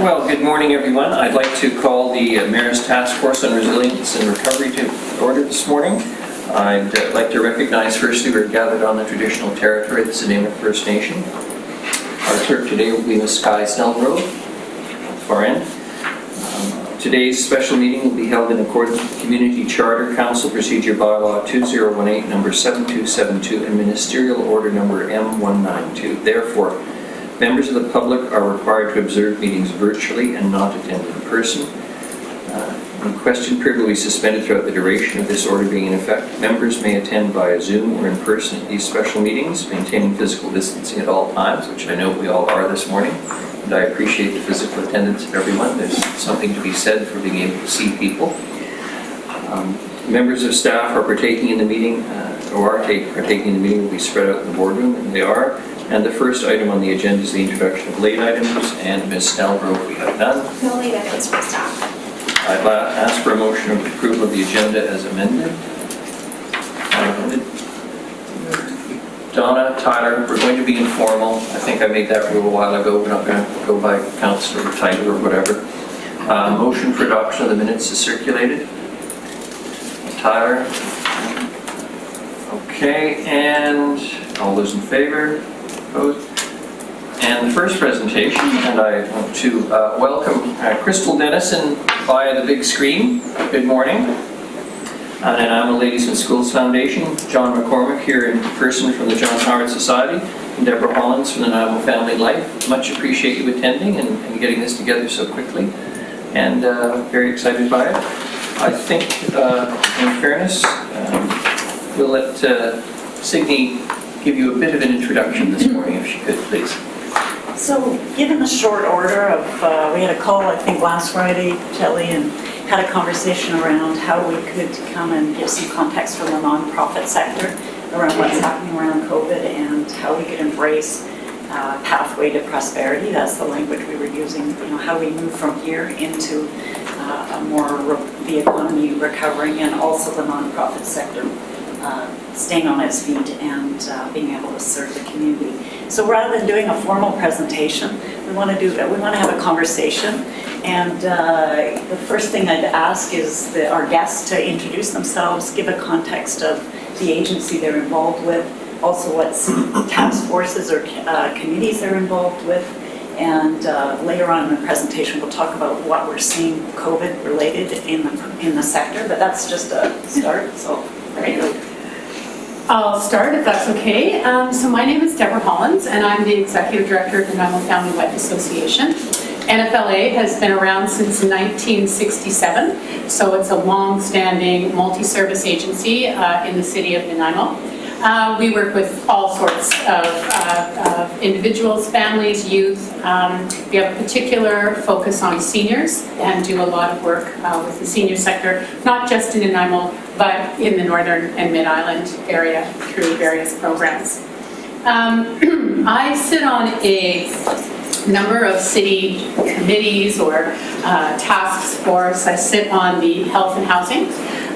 Well, good morning, everyone. I'd like to call the Mayor's Task Force on Resilience and Recovery to order this morning. I'd like to recognize firstly we're gathered on the traditional territory of the Sinimat First Nation. Our clerk today will be Ms. Sky Snellgrove, far end. Today's special meeting will be held in accordance with Community Charter, Council Procedure Bylaw 2018, number 7272, and Ministerial Order number M192. Therefore, members of the public are required to observe meetings virtually and not attend in person. The question period will be suspended throughout the duration of this order being in effect. Members may attend via Zoom or in person at these special meetings, maintaining physical distancing at all times, which I know we all are this morning. And I appreciate the physical attendance of everyone. There's something to be said for being able to see people. Members of staff are partaking in the meeting, partaking in the meeting will be spread out in the boardroom, and they are. And the first item on the agenda is the introduction of late items, and Ms. Snellgrove, we have none. No late items from staff. I'd ask for a motion of approval of the agenda as amended. Donna, Tyler, we're going to be informal. I think I made that rule a while ago. We're not going to go by council or title or whatever. Motion for adoption of the minutes is circulated. Tyler. Okay, and all those in favor? Opposed? And the first presentation, and I want to welcome Crystal Dennison via the big screen. Good morning. And I'm the Ladies in Schools Foundation, John McCormick here in person from the John Howard Society, and Deborah Hollins from the Nanaimo Family Life. Much appreciate you attending and getting this together so quickly, and very excited by it. I think, in fairness, we'll let Signe give you a bit of an introduction this morning, if she could, please. So, given the short order of, we had a call, I think, last Friday, Shelley, and had a conversation around how we could come and give some context from the nonprofit sector around what's happening around COVID and how we could embrace pathway to prosperity. That's the language we were using, how we move from here into the economy recovering, and also the nonprofit sector staying on its feet and being able to serve the community. So rather than doing a formal presentation, we want to have a conversation. And the first thing I'd ask is our guests to introduce themselves, give a context of the agency they're involved with, also what task forces or committees they're involved with. And later on in the presentation, we'll talk about what we're seeing COVID related in the sector, but that's just a start, so there you go. I'll start if that's okay. So my name is Deborah Hollins, and I'm the Executive Director of the Nanaimo Family Life Association. NFLA has been around since 1967, so it's a long-standing multi-service agency in the city of Nanaimo. We work with all sorts of individuals, families, youth. We have a particular focus on seniors and do a lot of work with the senior sector, not just in Nanaimo, but in the Northern and Mid-Island area through various programs. I sit on a number of city committees or task force. I sit on the health and housing.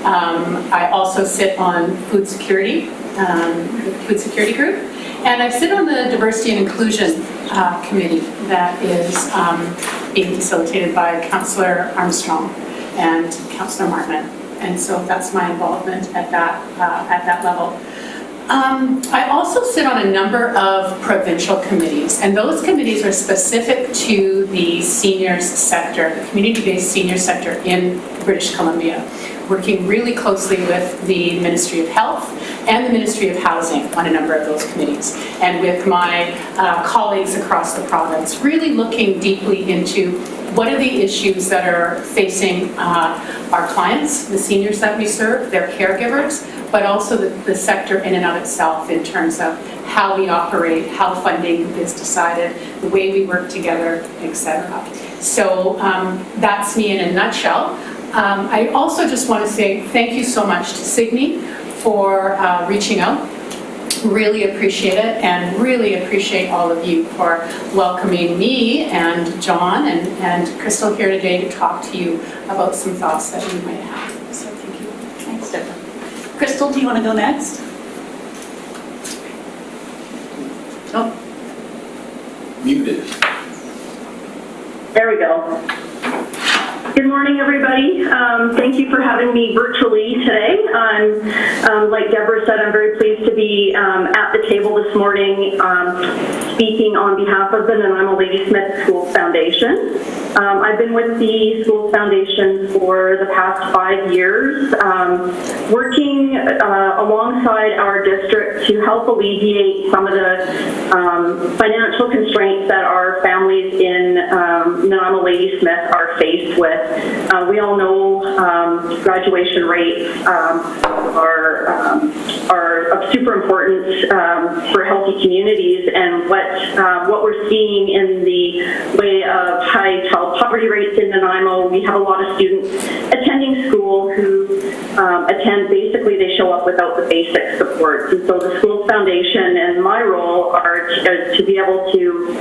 I also sit on food security, the food security group, and I sit on the diversity and inclusion committee that is being facilitated by Councillor Armstrong and Councillor Martin. And so that's my involvement at that level. I also sit on a number of provincial committees, and those committees are specific to the seniors sector, the community-based senior sector in British Columbia, working really closely with the Ministry of Health and the Ministry of Housing on a number of those committees, and with my colleagues across the province, really looking deeply into what are the issues that are facing our clients, the seniors that we serve, their caregivers, but also the sector in and of itself in terms of how we operate, how funding is decided, the way we work together, etc. So that's me in a nutshell. I also just want to say thank you so much to Signe for reaching out. Really appreciate it, and really appreciate all of you for welcoming me and John and Crystal here today to talk to you about some thoughts that you might have. So thank you. Thanks, Deborah. Crystal, do you want to go next? Oh. Muted. Very we go. Good morning, everybody. Thank you for having me virtually today. I'm, like Deborah said, I'm very pleased to be at the table this morning speaking on behalf of the Nanaimo Ladysmith Schools Foundation. I've been with the Schools Foundation for the past 5 years, working alongside our district to help alleviate some of the financial constraints that our families in Nanaimo Ladysmith are faced with. We all know graduation rates are of super importance for healthy communities, and what we're seeing in the way of high child poverty rates in Nanaimo, we have a lot of students attending school who basically they show up without the basic supports. And so the Schools Foundation and my role are to be able to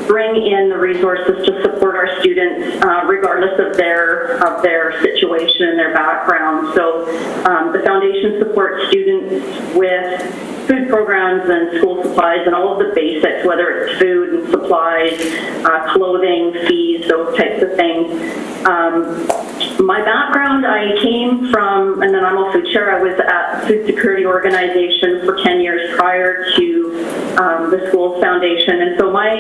bring in the resources to support our students regardless of their situation and their background. So the foundation supports students with food programs and school supplies and all of the basics, whether it's food and supplies, clothing, fees, those types of things. My background, I came from, and then I'm also chair, I was at the Food Security Organization for 10 years prior to the Schools Foundation. And so my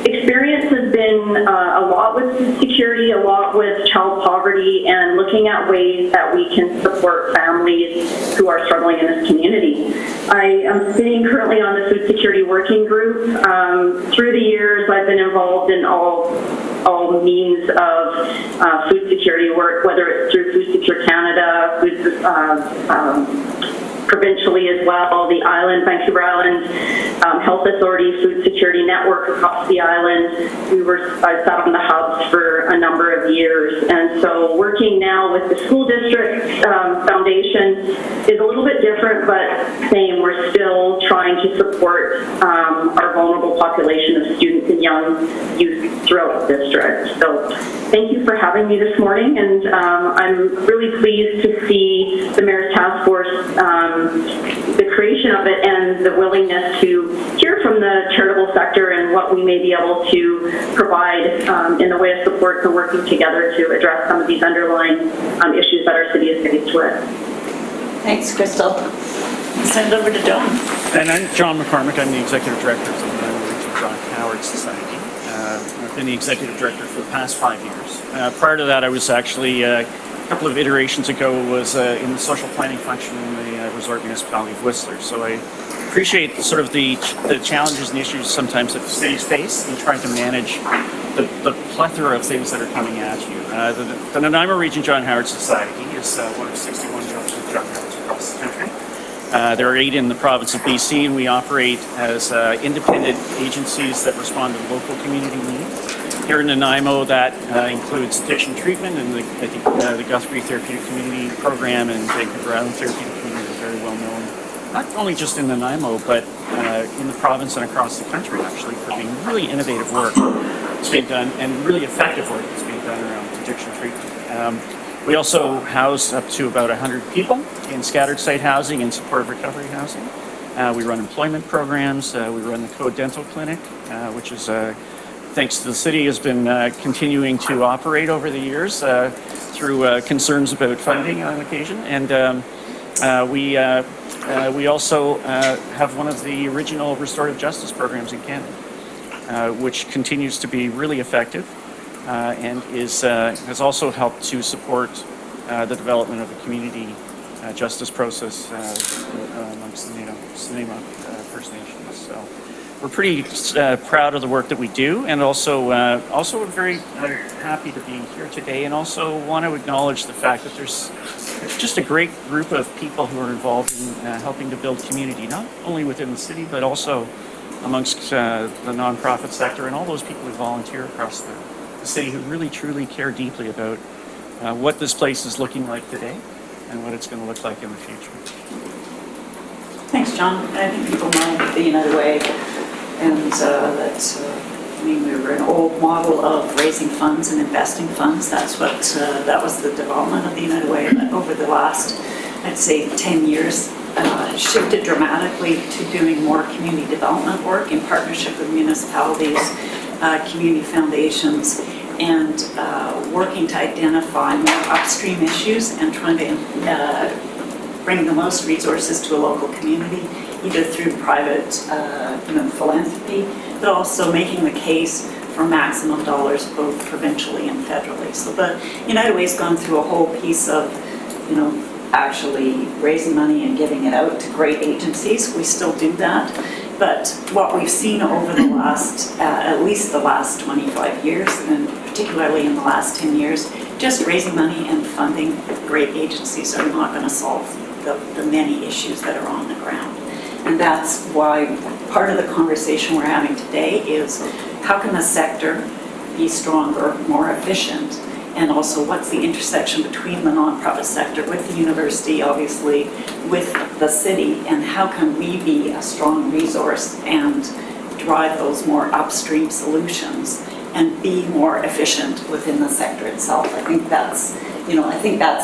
experience has been a lot with food security, a lot with child poverty, and looking at ways that we can support families who are struggling in this community. I am sitting currently on the Food Security Working Group. Through the years, I've been involved in all means of food security work, whether it's through Food Secure Canada, provincially as well, the island, Vancouver Island Health Authority Food Security Network across the island. I sat on the hubs for a number of years, and so working now with the school district foundation is a little bit different, but same. We're still trying to support our vulnerable population of students and young youth throughout the district. So thank you for having me this morning, and I'm really pleased to see the Mayor's Task Force, the creation of it, and the willingness to hear from the charitable sector and what we may be able to provide in the way of support and working together to address some of these underlying issues that our city is faced with. Thanks, Crystal. Send it over to John. And I'm John McCormick. I'm the Executive Director of the Region John Howard Society. I've been the Executive Director for the past 5 years. Prior to that, I was actually, a couple of iterations ago, was in the social planning function in the Resort Municipality of Whistler. So I appreciate sort of the challenges and issues sometimes that cities face in trying to manage the plethora of things that are coming at you. The Nanaimo Region John Howard Society is one of 61 John Howards across the country. There are 8 in the province of BC, and we operate as independent agencies that respond to local community needs. Here in Nanaimo, that includes addiction treatment, and I think the Guthrie Therapeutic Community Program and Vancouver Island Therapeutic Community are very well known, not only just in Nanaimo, but in the province and across the country, actually, for being really innovative work that's being done and really effective work that's being done around addiction treatment. We also house up to about 100 people in scattered site housing and supportive recovery housing. We run employment programs. We run the Code Dental Clinic, which is, thanks to the city, has been continuing to operate over the years through concerns about funding on occasion. And we also have one of the original restorative justice programs in Canada, which continues to be really effective. And has also helped to support the development of a community justice process amongst the Nanaimo First Nations. So we're pretty proud of the work that we do, and also very happy to be here today, and also want to acknowledge the fact that there's just a great group of people who are involved in helping to build community, not only within the city, but also amongst the nonprofit sector and all those people who volunteer across the city who really truly care deeply about what this place is looking like today and what it's going to look like in the future. Thanks, John. I think people know the United Way, and we were an old model of raising funds and investing funds. That was the development of the United Way. But over the last, I'd say, 10 years, shifted dramatically to doing more community development work in partnership with municipalities, community foundations, and working to identify more upstream issues and trying to bring the most resources to a local community, either through private philanthropy, but also making the case for maximum dollars both provincially and federally. So the United Way's gone through a whole piece of, actually raising money and giving it out to great agencies. We still do that. But what we've seen over the last, at least the last 25 years, and particularly in the last 10 years, just raising money and funding great agencies are not going to solve the many issues that are on the ground. And that's why part of the conversation we're having today is how can the sector be stronger, more efficient, and also what's the intersection between the nonprofit sector with the university, obviously, with the city, and how can we be a strong resource and drive those more upstream solutions and be more efficient within the sector itself. I think that's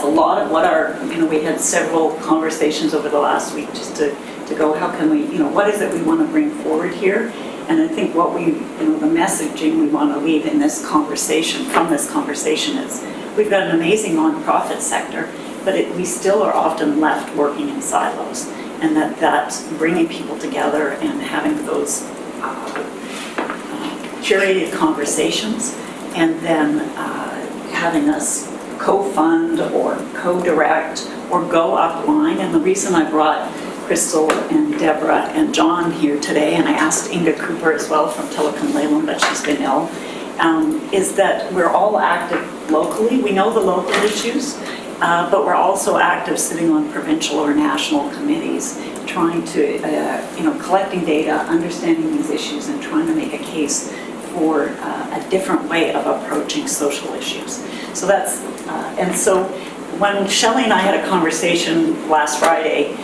a lot of what we had several conversations over the last week just to go, how can we, what is it we want to bring forward here? And I think what the messaging we want to leave in this conversation, from this conversation is, we've got an amazing nonprofit sector, but we still are often left working in silos. And that bringing people together and having those curated conversations, and then having us co-fund or co-direct or go upline. And the reason I brought Crystal and Deborah and John here today, and I asked Inga Cooper as well from Telecom Leyland, but she's been ill, is that we're all active locally. We know the local issues, but we're also active sitting on provincial or national committees, trying to, collecting data, understanding these issues, and trying to make a case for a different way of approaching social issues. So that's, and so when Shelley and I had a conversation last Friday,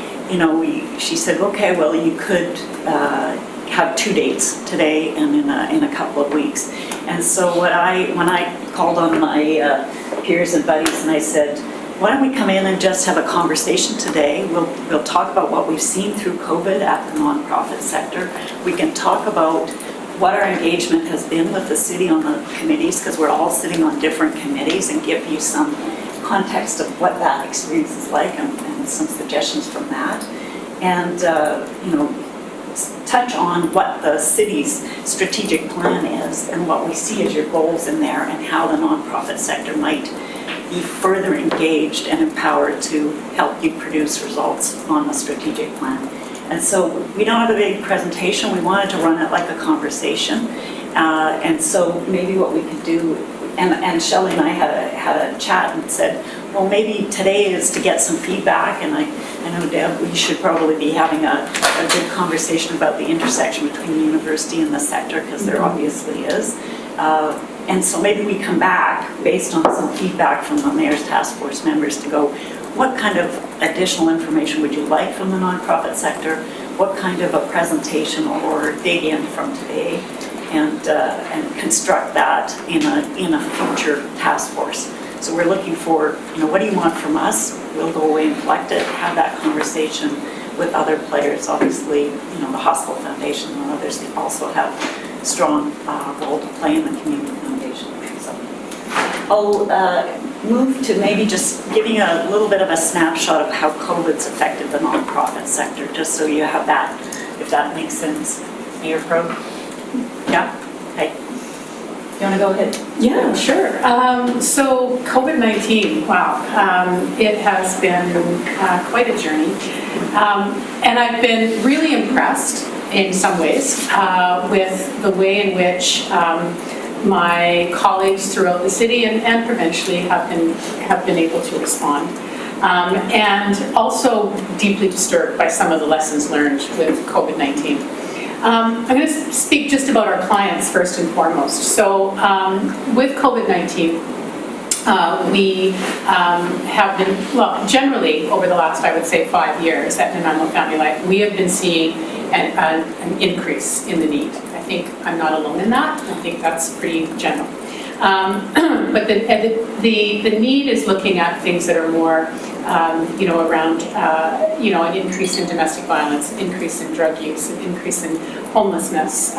she said, okay, well, you could have 2 dates, today and in a couple of weeks. And so when I called on my peers and buddies and I said, why don't we come in and just have a conversation today? We'll talk about what we've seen through COVID at the nonprofit sector. We can talk about what our engagement has been with the city on the committees, because we're all sitting on different committees, and give you some context of what that experience is like and some suggestions from that. And, touch on what the city's strategic plan is and what we see as your goals in there, and how the nonprofit sector might be further engaged and empowered to help you produce results on the strategic plan. And so we don't have a big presentation. We wanted to run it like a conversation. And so maybe what we could do, and Shelley and I had a chat and said, well, maybe today is to get some feedback. And I know, Deb, we should probably be having a good conversation about the intersection between the university and the sector, because there obviously is. And so maybe we come back based on some feedback from the Mayor's Task Force members to go, what kind of additional information would you like from the nonprofit sector? What kind of a presentation or dig in from today, and construct that in a future task force? So we're looking for, what do you want from us? We'll go away and collect it, have that conversation with other players. Obviously, the Hospital Foundation and others also have a strong role to play in the community foundation. So I'll move to maybe just giving a little bit of a snapshot of how COVID's affected the nonprofit sector, just so you have that, if that makes sense. Mayor Pro? Yeah? Okay. You want to go ahead? Yeah, sure. So COVID-19, wow, it has been quite a journey. And I've been really impressed in some ways with the way in which my colleagues throughout the city and provincially have been able to respond. And also deeply disturbed by some of the lessons learned with COVID-19. I'm going to speak just about our clients first and foremost. So with COVID-19, we have been, well, generally over the last, I would say, 5 years at Nanaimo Family Life, we have been seeing an increase in the need. I think I'm not alone in that. I think that's pretty general. But the need is looking at things that are more around, an increase in domestic violence, increase in drug use, an increase in homelessness.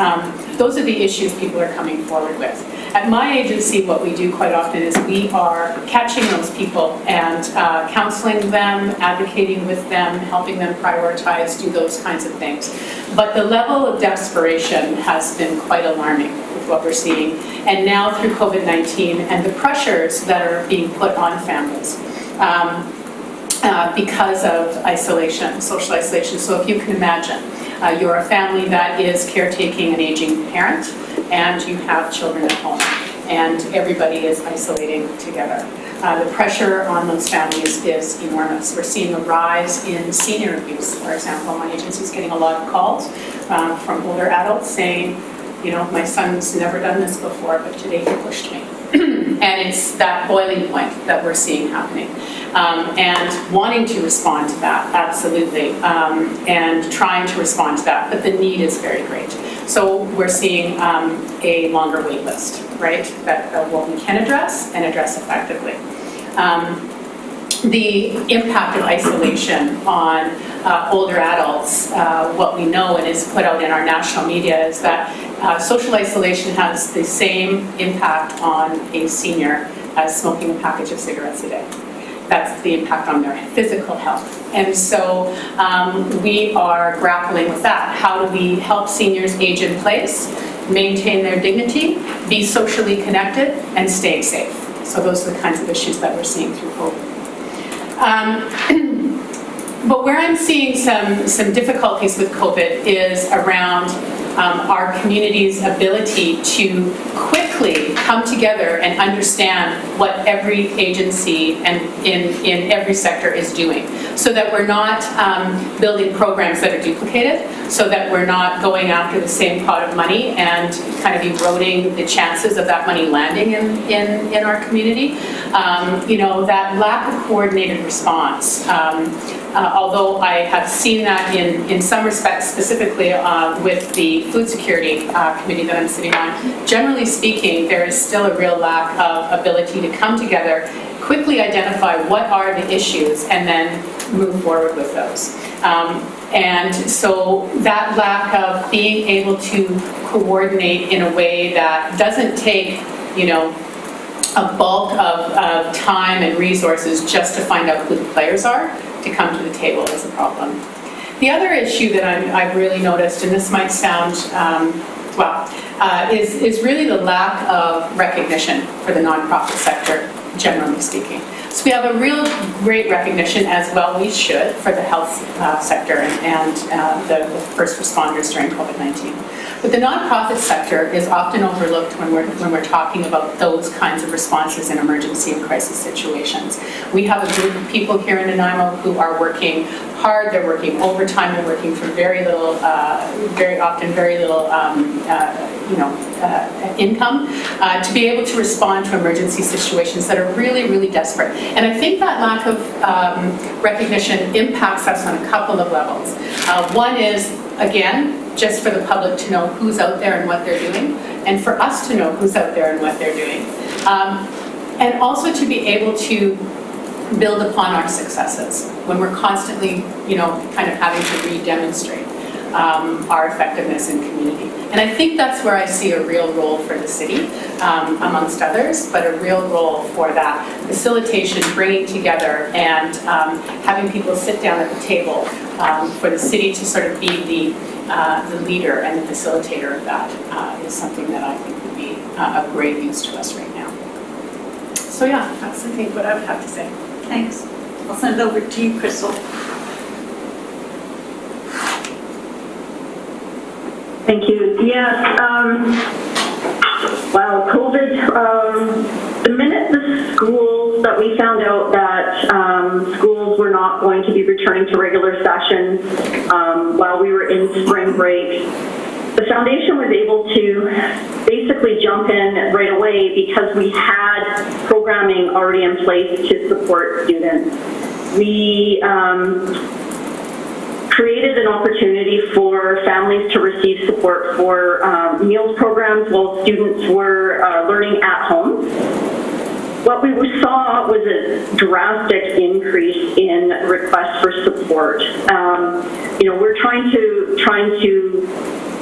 Those are the issues people are coming forward with. At my agency, what we do quite often is we are catching those people and counseling them, advocating with them, helping them prioritize, do those kinds of things. But the level of desperation has been quite alarming with what we're seeing. And now through COVID-19 and the pressures that are being put on families because of isolation, social isolation. So if you can imagine, you're a family that is caretaking an aging parent, and you have children at home, and everybody is isolating together. The pressure on those families is enormous. We're seeing a rise in senior abuse, for example. My agency is getting a lot of calls from older adults saying, my son's never done this before, but today he pushed me. And it's that boiling point that we're seeing happening. And wanting to respond to that, absolutely, and trying to respond to that, but the need is very great. So we're seeing a longer wait list, right, that what we can address and address effectively. The impact of isolation on older adults, what we know and is put out in our national media is that social isolation has the same impact on a senior as smoking a package of cigarettes a day. That's the impact on their physical health. And so we are grappling with that. How do we help seniors age in place, maintain their dignity, be socially connected, and stay safe? So those are the kinds of issues that we're seeing through COVID. But where I'm seeing some difficulties with COVID is around our community's ability to quickly come together and understand what every agency and in every sector is doing, so that we're not building programs that are duplicated, so that we're not going after the same pot of money and kind of eroding the chances of that money landing in our community. That lack of coordinated response, although I have seen that in some respects, specifically with the food security committee that I'm sitting on, generally speaking, there is still a real lack of ability to come together, quickly identify what are the issues, and then move forward with those. And so that lack of being able to coordinate in a way that doesn't take, a bulk of time and resources just to find out who the players are to come to the table is a problem. The other issue that I've really noticed, and this might sound, is really the lack of recognition for the nonprofit sector, generally speaking. So we have a real great recognition, as well we should, for the health sector and the first responders during COVID-19. But the nonprofit sector is often overlooked when we're talking about those kinds of responses in emergency and crisis situations. We have a group of people here in Nanaimo who are working hard. They're working overtime. They're working for very little, very often very little, income to be able to respond to emergency situations that are really, really desperate. And I think that lack of recognition impacts us on a couple of levels. One is, again, just for the public to know who's out there and what they're doing, and for us to know who's out there and what they're doing. And also to be able to build upon our successes when we're constantly, kind of having to re-demonstrate our effectiveness in community. And I think that's where I see a real role for the city, amongst others, but a real role for that facilitation, bringing together, and having people sit down at the table for the city to sort of be the leader and the facilitator of that is something that I think would be of great use to us right now. So yeah, that's I think what I would have to say. Thanks. I'll send it over to you, Crystal. Thank you. Yes. Wow, COVID. The minute the schools that we found out that schools were not going to be returning to regular session while we were in spring break, the foundation was able to basically jump in right away because we had programming already in place to support students. We created an opportunity for families to receive support for meals programs while students were learning at home. what we saw was a drastic increase in requests for support. We're trying to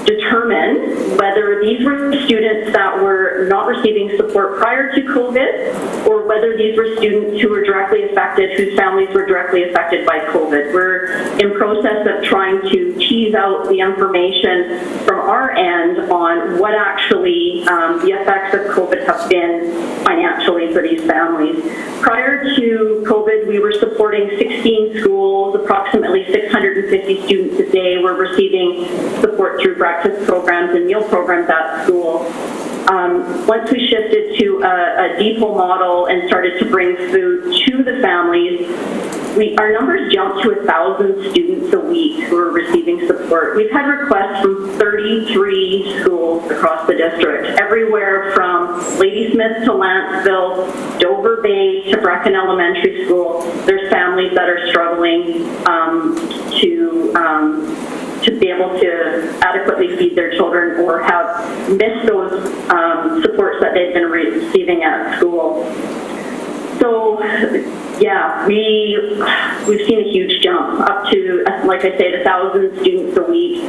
determine whether these were students that were not receiving support prior to COVID, or whether these were students who were directly affected, whose families were directly affected by COVID. We're in process of trying to tease out the information from our end on what actually the effects of COVID have been financially for these families. Prior to COVID, we were supporting 16 schools, approximately 650 students a day were receiving support through breakfast programs and meal programs at school. Once we shifted to a depot model and started to bring food to the families, our numbers jumped to 1,000 students a week who are receiving support. We've had requests from 33 schools across the district, everywhere from Ladysmith to Lanceville, Dover Bay to Brecken Elementary School. There's families that are struggling to be able to adequately feed their children or have missed those supports that they've been receiving at school. So, yeah, we've seen a huge jump up to, like I said, 1,000 students a week.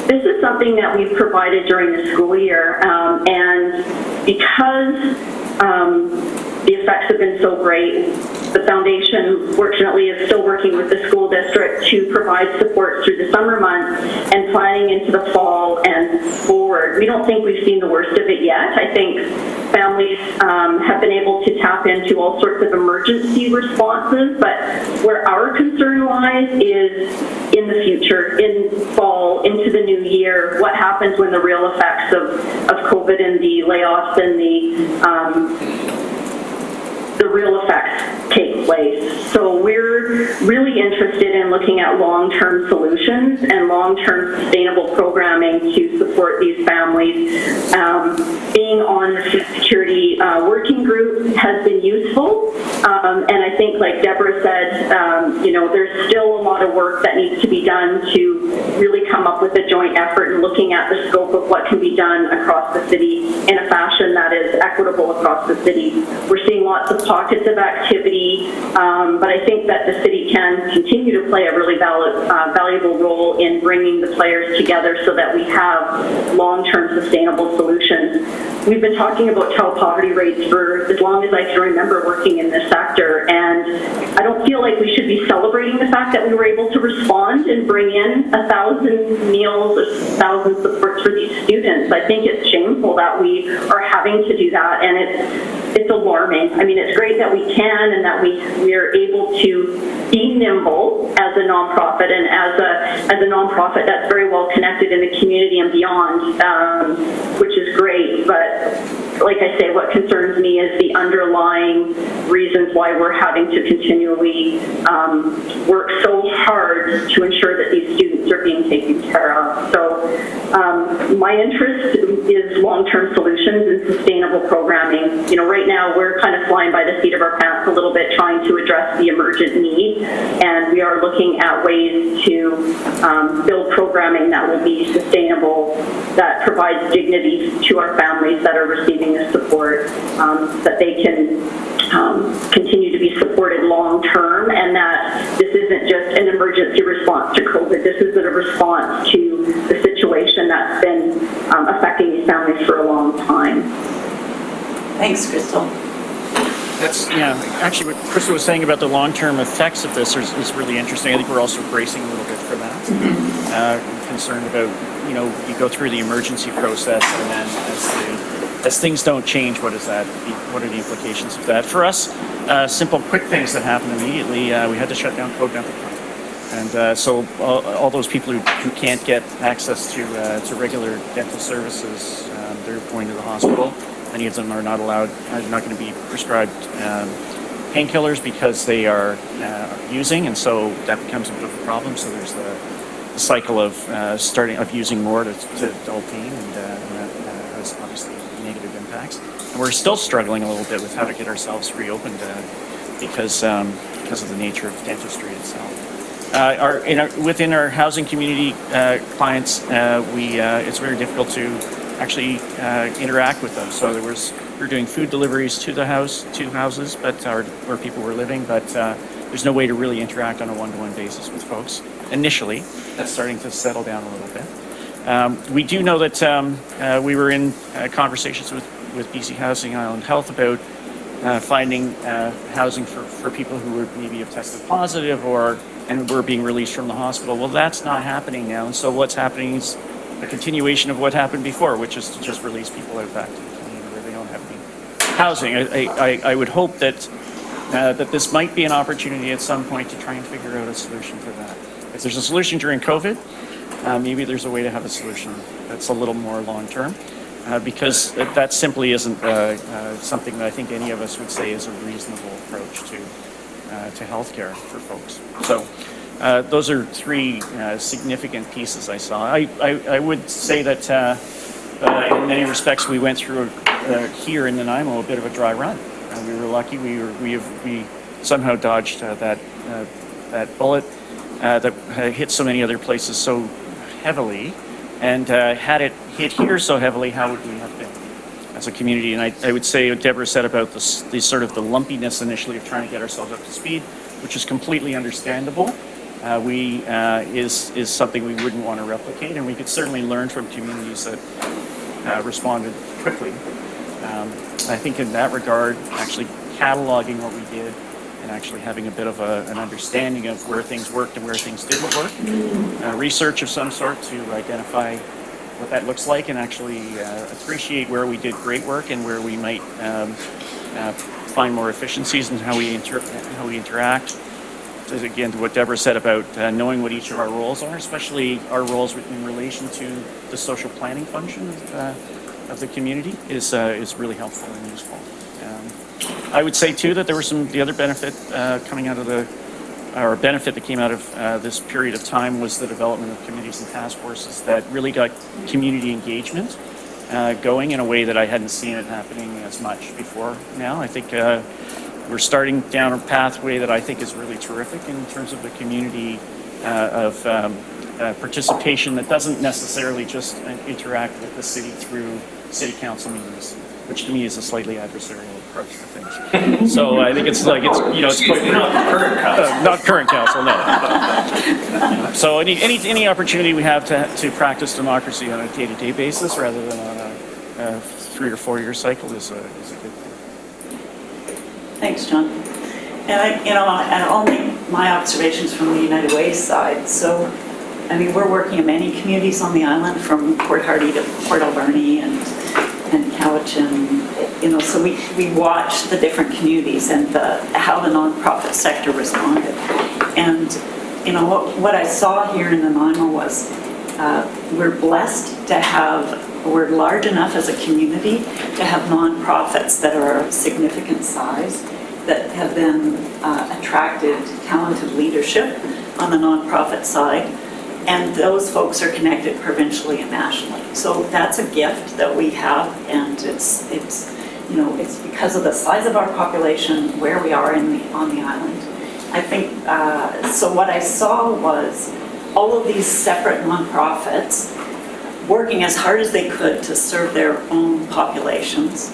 This is something that we've provided during the school year, and because the effects have been so great, the foundation, fortunately, is still working with the school district to provide support through the summer months and planning into the fall and forward. We don't think we've seen the worst of it yet. I think families have been able to tap into all sorts of emergency responses, but where our concern lies is in the future, in fall, into the new year, what happens when the real effects of COVID and the layoffs and the real effects take place. So we're really interested in looking at long-term solutions and long-term sustainable programming to support these families. Being on the food security working group has been useful, and I think, like Deborah said, there's still a lot of work that needs to be done to really come up with a joint effort and looking at the scope of what can be done across the city in a fashion that is equitable across the city. We're seeing lots of pockets of activity, but I think that the city can continue to play a really valuable role in bringing the players together so that we have long-term sustainable solutions. We've been talking about child poverty rates for as long as I can remember working in this sector, and I don't feel like we should be celebrating the fact that we were able to respond and bring in 1,000 meals, 1,000 supports for these students. I think it's shameful that we are having to do that, and it's alarming. I mean, it's great that we can and that we are able to be nimble as a nonprofit and as a nonprofit that's very well connected in the community and beyond, which is great. But like I say, what concerns me is the underlying reasons why we're having to continually work so hard to ensure that these students are being taken care of. So my interest is long-term solutions and sustainable programming. Right now we're kind of flying by the seat of our pants a little bit, trying to address the emergent need, and we are looking at ways to build programming that will be sustainable, that provides dignity to our families that are receiving this support, that they can continue to be supported long-term, and that this isn't just an emergency response to COVID. This is a response to the situation that's been affecting these families for a long time. Thanks, Crystal. Actually what Crystal was saying about the long-term effects of this is really interesting. I think we're also bracing a little bit for that. I'm concerned about, you go through the emergency process, and then as things don't change, what are the implications of that? For us, simple, quick things that happen immediately, we had to shut down Code Dental Clinic. And so all those people who can't get access to regular dental services, they're going to the hospital. Many of them are not going to be prescribed painkillers because they are using, and so that becomes a bit of a problem. So there's the cycle of using more to dull pain, and that has obviously negative impacts. And we're still struggling a little bit with how to get ourselves reopened because of the nature of dentistry itself. Within our housing community clients, it's very difficult to actually interact with them. So we're doing food deliveries to the house, to houses, but where people were living, but there's no way to really interact on a one-to-one basis with folks initially. That's starting to settle down a little bit. We do know that we were in conversations with BC Housing Island Health about finding housing for people who were maybe have tested positive and were being released from the hospital. Well, that's not happening now. And so what's happening is a continuation of what happened before, which is to just release people out back to the community where they don't have any housing. I would hope that that this might be an opportunity at some point to try and figure out a solution for that. If there's a solution during COVID, maybe there's a way to have a solution that's a little more long-term, because that simply isn't something that I think any of us would say is a reasonable approach to healthcare for folks. So those are three significant pieces I saw. I would say that in many respects we went through here in Nanaimo a bit of a dry run. We were lucky. We somehow dodged that bullet that hit so many other places so heavily, and had it hit here so heavily, how would we have been as a community? And I would say what Deborah said about the sort of the lumpiness initially of trying to get ourselves up to speed, which is completely understandable. Is something we wouldn't want to replicate, and we could certainly learn from communities that responded quickly. I think in that regard, actually cataloging what we did and actually having a bit of an understanding of where things worked and where things didn't work, research of some sort to identify what that looks like and actually appreciate where we did great work and where we might find more efficiencies in how we interact. Again, to what Deborah said about knowing what each of our roles are, especially our roles in relation to the social planning function of the community, is really helpful and useful. I would say too that there was the other benefit coming out of benefit that came out of this period of time was the development of committees and task forces that really got community engagement going in a way that I hadn't seen it happening as much before now. I think we're starting down a pathway that I think is really terrific in terms of the community of participation that doesn't necessarily just interact with the city through city council meetings, which to me is a slightly adversarial approach to things. So I think it's quite Not current council. not current council, no. So any opportunity we have to practice democracy on a day-to-day basis rather than on a 3 or 4 year cycle is a good thing. Thanks, John. And I'll make my observations from the United Way side. So, I mean, we're working in many communities on the island, from Port Hardy to Port Alberni and Cowichan. So we watch the different communities and how the nonprofit sector responded. And what I saw here in Nanaimo was we're blessed to we're large enough as a community to have nonprofits that are of significant size, that have then attracted talented leadership on the nonprofit side, and those folks are connected provincially and nationally. So that's a gift that we have, and it's because of the size of our population, where we are on the island. I think so. What I saw was all of these separate nonprofits working as hard as they could to serve their own populations.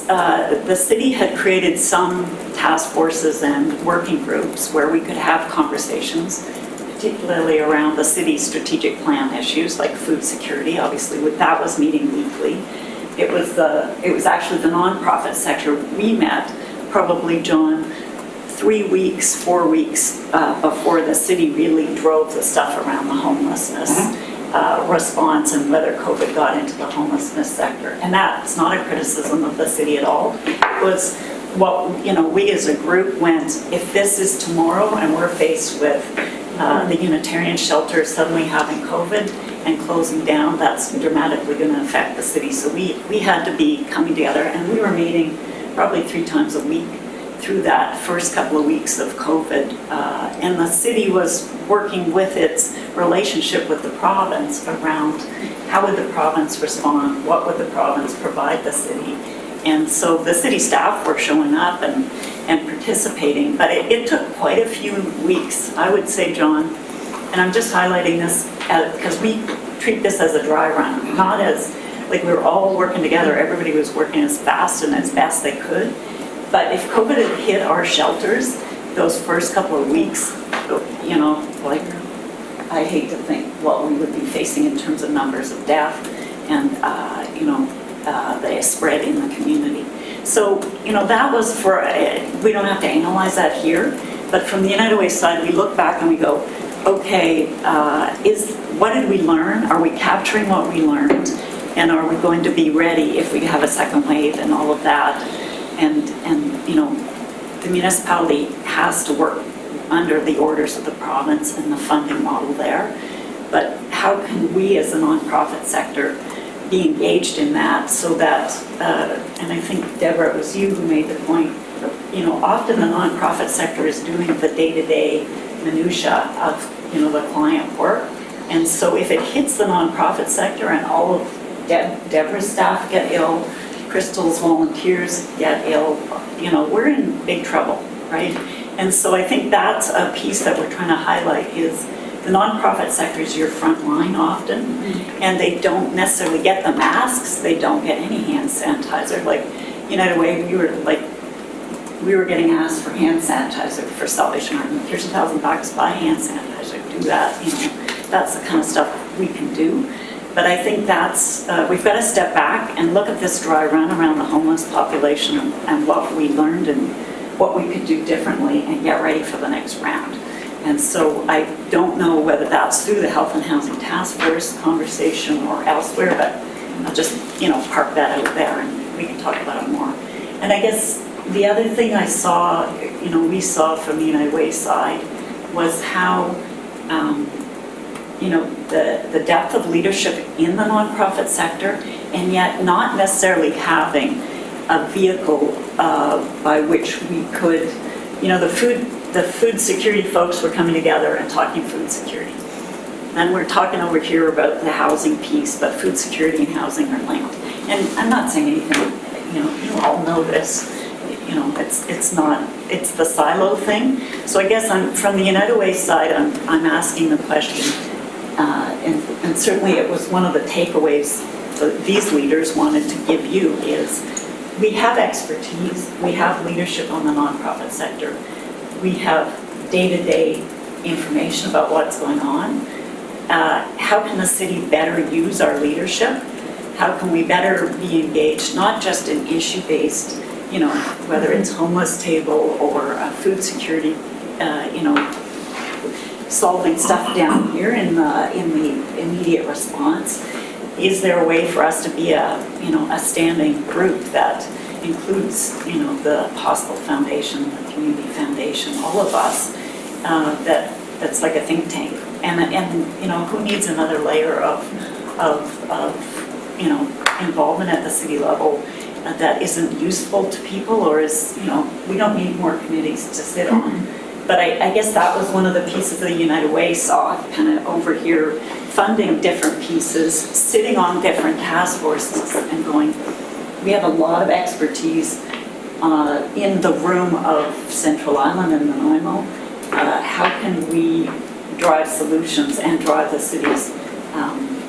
The city had created some task forces and working groups where we could have conversations, particularly around the city's strategic plan issues like food security. Obviously, that was meeting weekly. It was actually the nonprofit sector. We met probably, John, 3 weeks, 4 weeks before the city really drove the stuff around the homelessness response and whether COVID got into the homelessness sector. And that's not a criticism of the city at all. It was what, we as a group went, if this is tomorrow and we're faced with the Unitarian shelter suddenly having COVID and closing down, that's dramatically going to affect the city. So we had to be coming together, and we were meeting probably 3 times a week through that first couple of weeks of COVID. And the city was working with its relationship with the province around how would the province respond, what would the province provide the city. And so the city staff were showing up and participating, but it took quite a few weeks, I would say, John, and I'm just highlighting this because we treat this as a dry run, not as, like, we were all working together, everybody was working as fast and as best they could. But if COVID had hit our shelters those first couple of weeks, you know, like, I hate to think what we would be facing in terms of numbers of death and, you know, the spread in the community. So, you know, that was for, we don't have to analyze that here, but from the United Way side, we look back and we go, okay, what did we learn? Are we capturing what we learned? And are we going to be ready if we have a second wave and all of that? And you know, the municipality has to work under the orders of the province and the funding model there. But how can we as a nonprofit sector be engaged in that so that, and I think, Deborah, it was you who made the point, you know, often the nonprofit sector is doing the day-to-day minutia of, you know, the client work. And so if it hits the nonprofit sector and all of Deborah's staff get ill, Crystal's volunteers get ill, you know, we're in big trouble, right? And so I think that's a piece that we're trying to highlight is the nonprofit sector is your front line often, and they don't necessarily get the masks, they don't get any hand sanitizer. Like, United Way, we were getting asked for hand sanitizer for Salvation Army. Here's $1,000, buy hand sanitizer, do that, you know. That's the kind of stuff we can do. But I think that's, we've got to step back and look at this dry run around the homeless population and what we learned and what we could do differently and get ready for the next round. And so I don't know whether that's through the Health and Housing Task Force conversation or elsewhere, but I'll just, you know, park that out there and we can talk about it more. And I guess the other thing I saw, you know, we saw from the United Way side was how, you know, the depth of leadership in the nonprofit sector, and yet not necessarily having a vehicle by which we could, you know, the food security folks were coming together and talking food security. And we're talking over here about the housing piece, but food security and housing are linked. And I'm not saying anything, you know, you all know this, you know, it's not, it's the silo thing. So I guess from the United Way side, I'm asking the question, and certainly it was one of the takeaways that these leaders wanted to give you is we have expertise, we have leadership on the nonprofit sector, we have day-to-day information about what's going on. How can the city better use our leadership? How can we better be engaged, not just in issue-based, you know, whether it's homeless table or food security, you know, solving stuff down here in the immediate response. Is there a way for us to be a standing group that includes, you know, the Hospital Foundation, the Community Foundation, all of us, that's like a think tank, and you know, who needs another layer of you know, involvement at the city level that isn't useful to people, or is, you know, we don't need more committees to sit on. But I guess that was one of the pieces that the United Way saw, kind of over here, funding different pieces, sitting on different task forces and going, we have a lot of expertise in the room of Central Island and Nanaimo. How can we drive solutions and drive the city's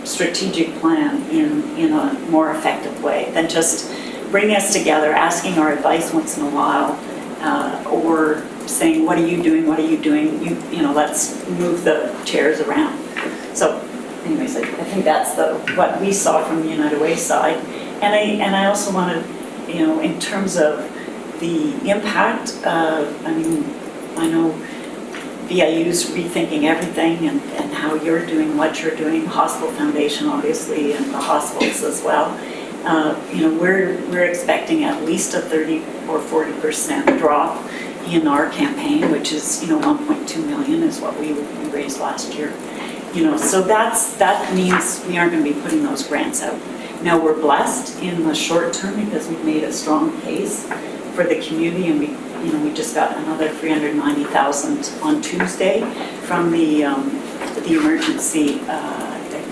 strategic plan in a more effective way than just bringing us together, asking our advice once in a while, or saying, what are you doing, what are you doing? You know, let's move the chairs around. So anyways, I think that's what we saw from the United Way side. And I also want to, you know, in terms of the impact, I mean, I know VIU's rethinking everything and how you're doing what you're doing, Hospital Foundation obviously, and the hospitals as well. You know, we're expecting at least a 30 or 40% drop in our campaign, which is, you know, 1.2 million is what we raised last year. You know, so that means we aren't going to be putting those grants out. Now, we're blessed in the short term because we've made a strong case for the community, and we just got another $390,000 on Tuesday from the emergency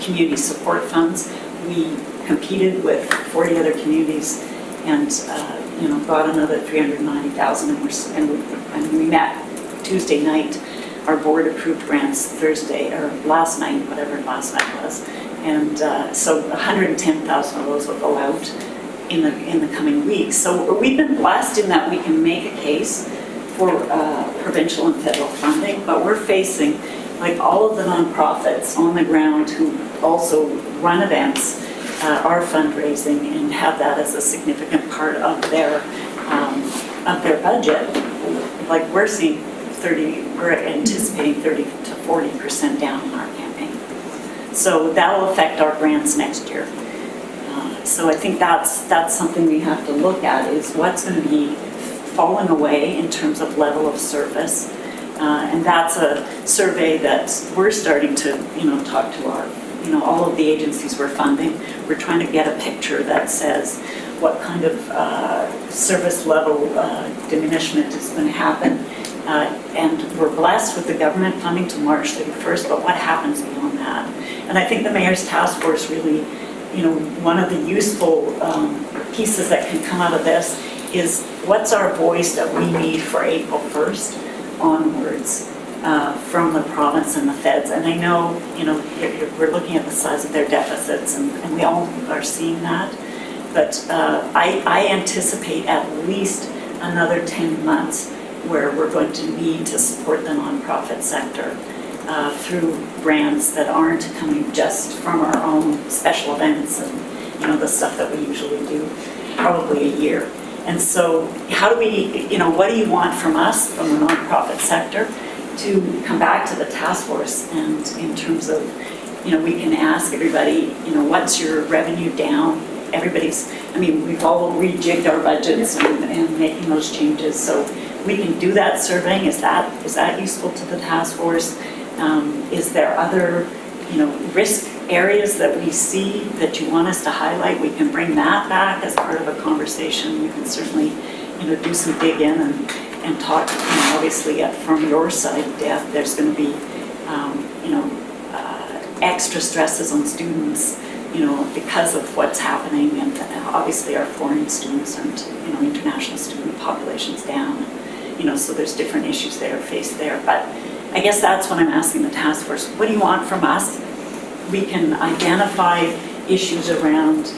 community support funds. We competed with 40 other communities and you know, got another $390,000, and we met Tuesday night. Our board approved grants Thursday or last night, whatever last night was, And so 110,000 of those will go out in the coming weeks. So we've been blessed in that we can make a case for provincial and federal funding, but we're facing, like all of the nonprofits on the ground who also run events, are fundraising and have that as a significant part of their budget. Like we're anticipating 30 to 40% down in our campaign. So that'll affect our grants next year. So I think that's something we have to look at, is what's going to be falling away in terms of level of service. And that's a survey that we're starting to, talk to our, all of the agencies we're funding. We're trying to get a picture that says what kind of service level diminishment is going to happen. And we're blessed with the government funding to March 31st, but what happens beyond that? And I think the Mayor's Task Force really, one of the useful pieces that can come out of this is what's our voice that we need for April 1st onwards from the province and the feds. And I know, we're looking at the size of their deficits and we all are seeing that. But I anticipate at least another 10 months where we're going to need to support the nonprofit sector through grants that aren't coming just from our own special events and, the stuff that we usually do, probably a year. And so how do we, what do you want from us, from the nonprofit sector, to come back to the task force? And in terms of, we can ask everybody, what's your revenue down? We've all rejigged our budgets and making those changes. So we can do that surveying. Is that useful to the task force? Is there other, risk areas that we see that you want us to highlight? We can bring that back as part of a conversation. We can certainly, do some dig in and talk, obviously from your side, Deb, there's going to be, extra stresses on students, because of what's happening. And obviously our foreign students aren't, international student population's down. So there's different issues there faced there. But I guess that's what I'm asking the task force. What do you want from us? We can identify issues around,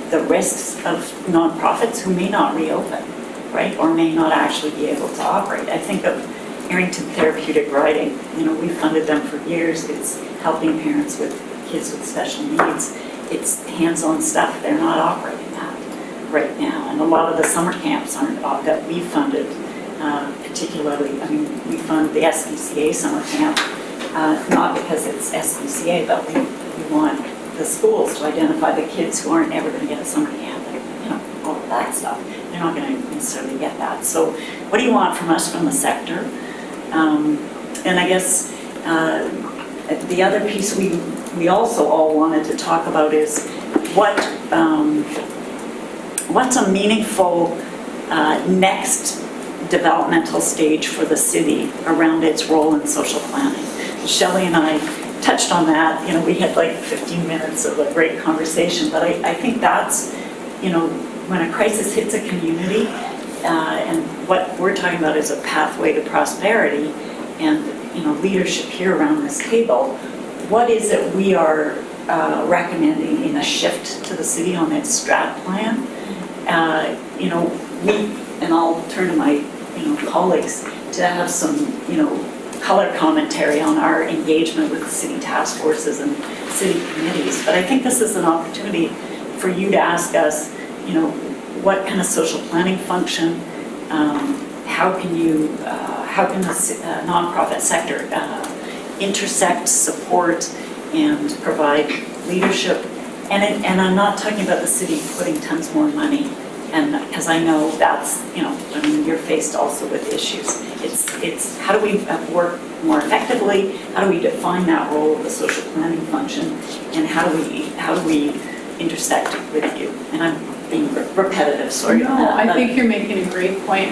the risks of nonprofits who may not reopen, right? Or may not actually be able to operate. I think of Arrington Therapeutic Riding. We funded them for years. It's helping parents with kids with special needs. It's hands-on stuff. They're not operating that right now. And a lot of the summer camps aren't that we funded, particularly, we fund the SPCA summer camp, not because it's SPCA, but we want the schools to identify the kids who aren't ever going to get a summer camp and, all of that stuff. They're not going to necessarily get that. So what do you want from us, from the sector? And I guess the other piece we also all wanted to talk about is what's a meaningful next developmental stage for the city around its role in social planning. Shelley and I touched on that. We had like 15 minutes of a great conversation, but I think that's, when a crisis hits a community, and what we're talking about is a pathway to prosperity and, leadership here around this table, what is it we are recommending in a shift to the city on its strat plan? And I'll turn to my, colleagues to have some, color commentary on our engagement with the city task forces and city committees. But I think this is an opportunity for you to ask us, what kind of social planning function, how can the nonprofit sector intersect, support, and provide leadership? And I'm not talking about the city putting tons more money, and because I know that's, you're faced also with issues. It's how do we work more effectively? How do we define that role of the social planning function? And how do we intersect with you? And I'm being repetitive, sorry. No, I think you're making a great point,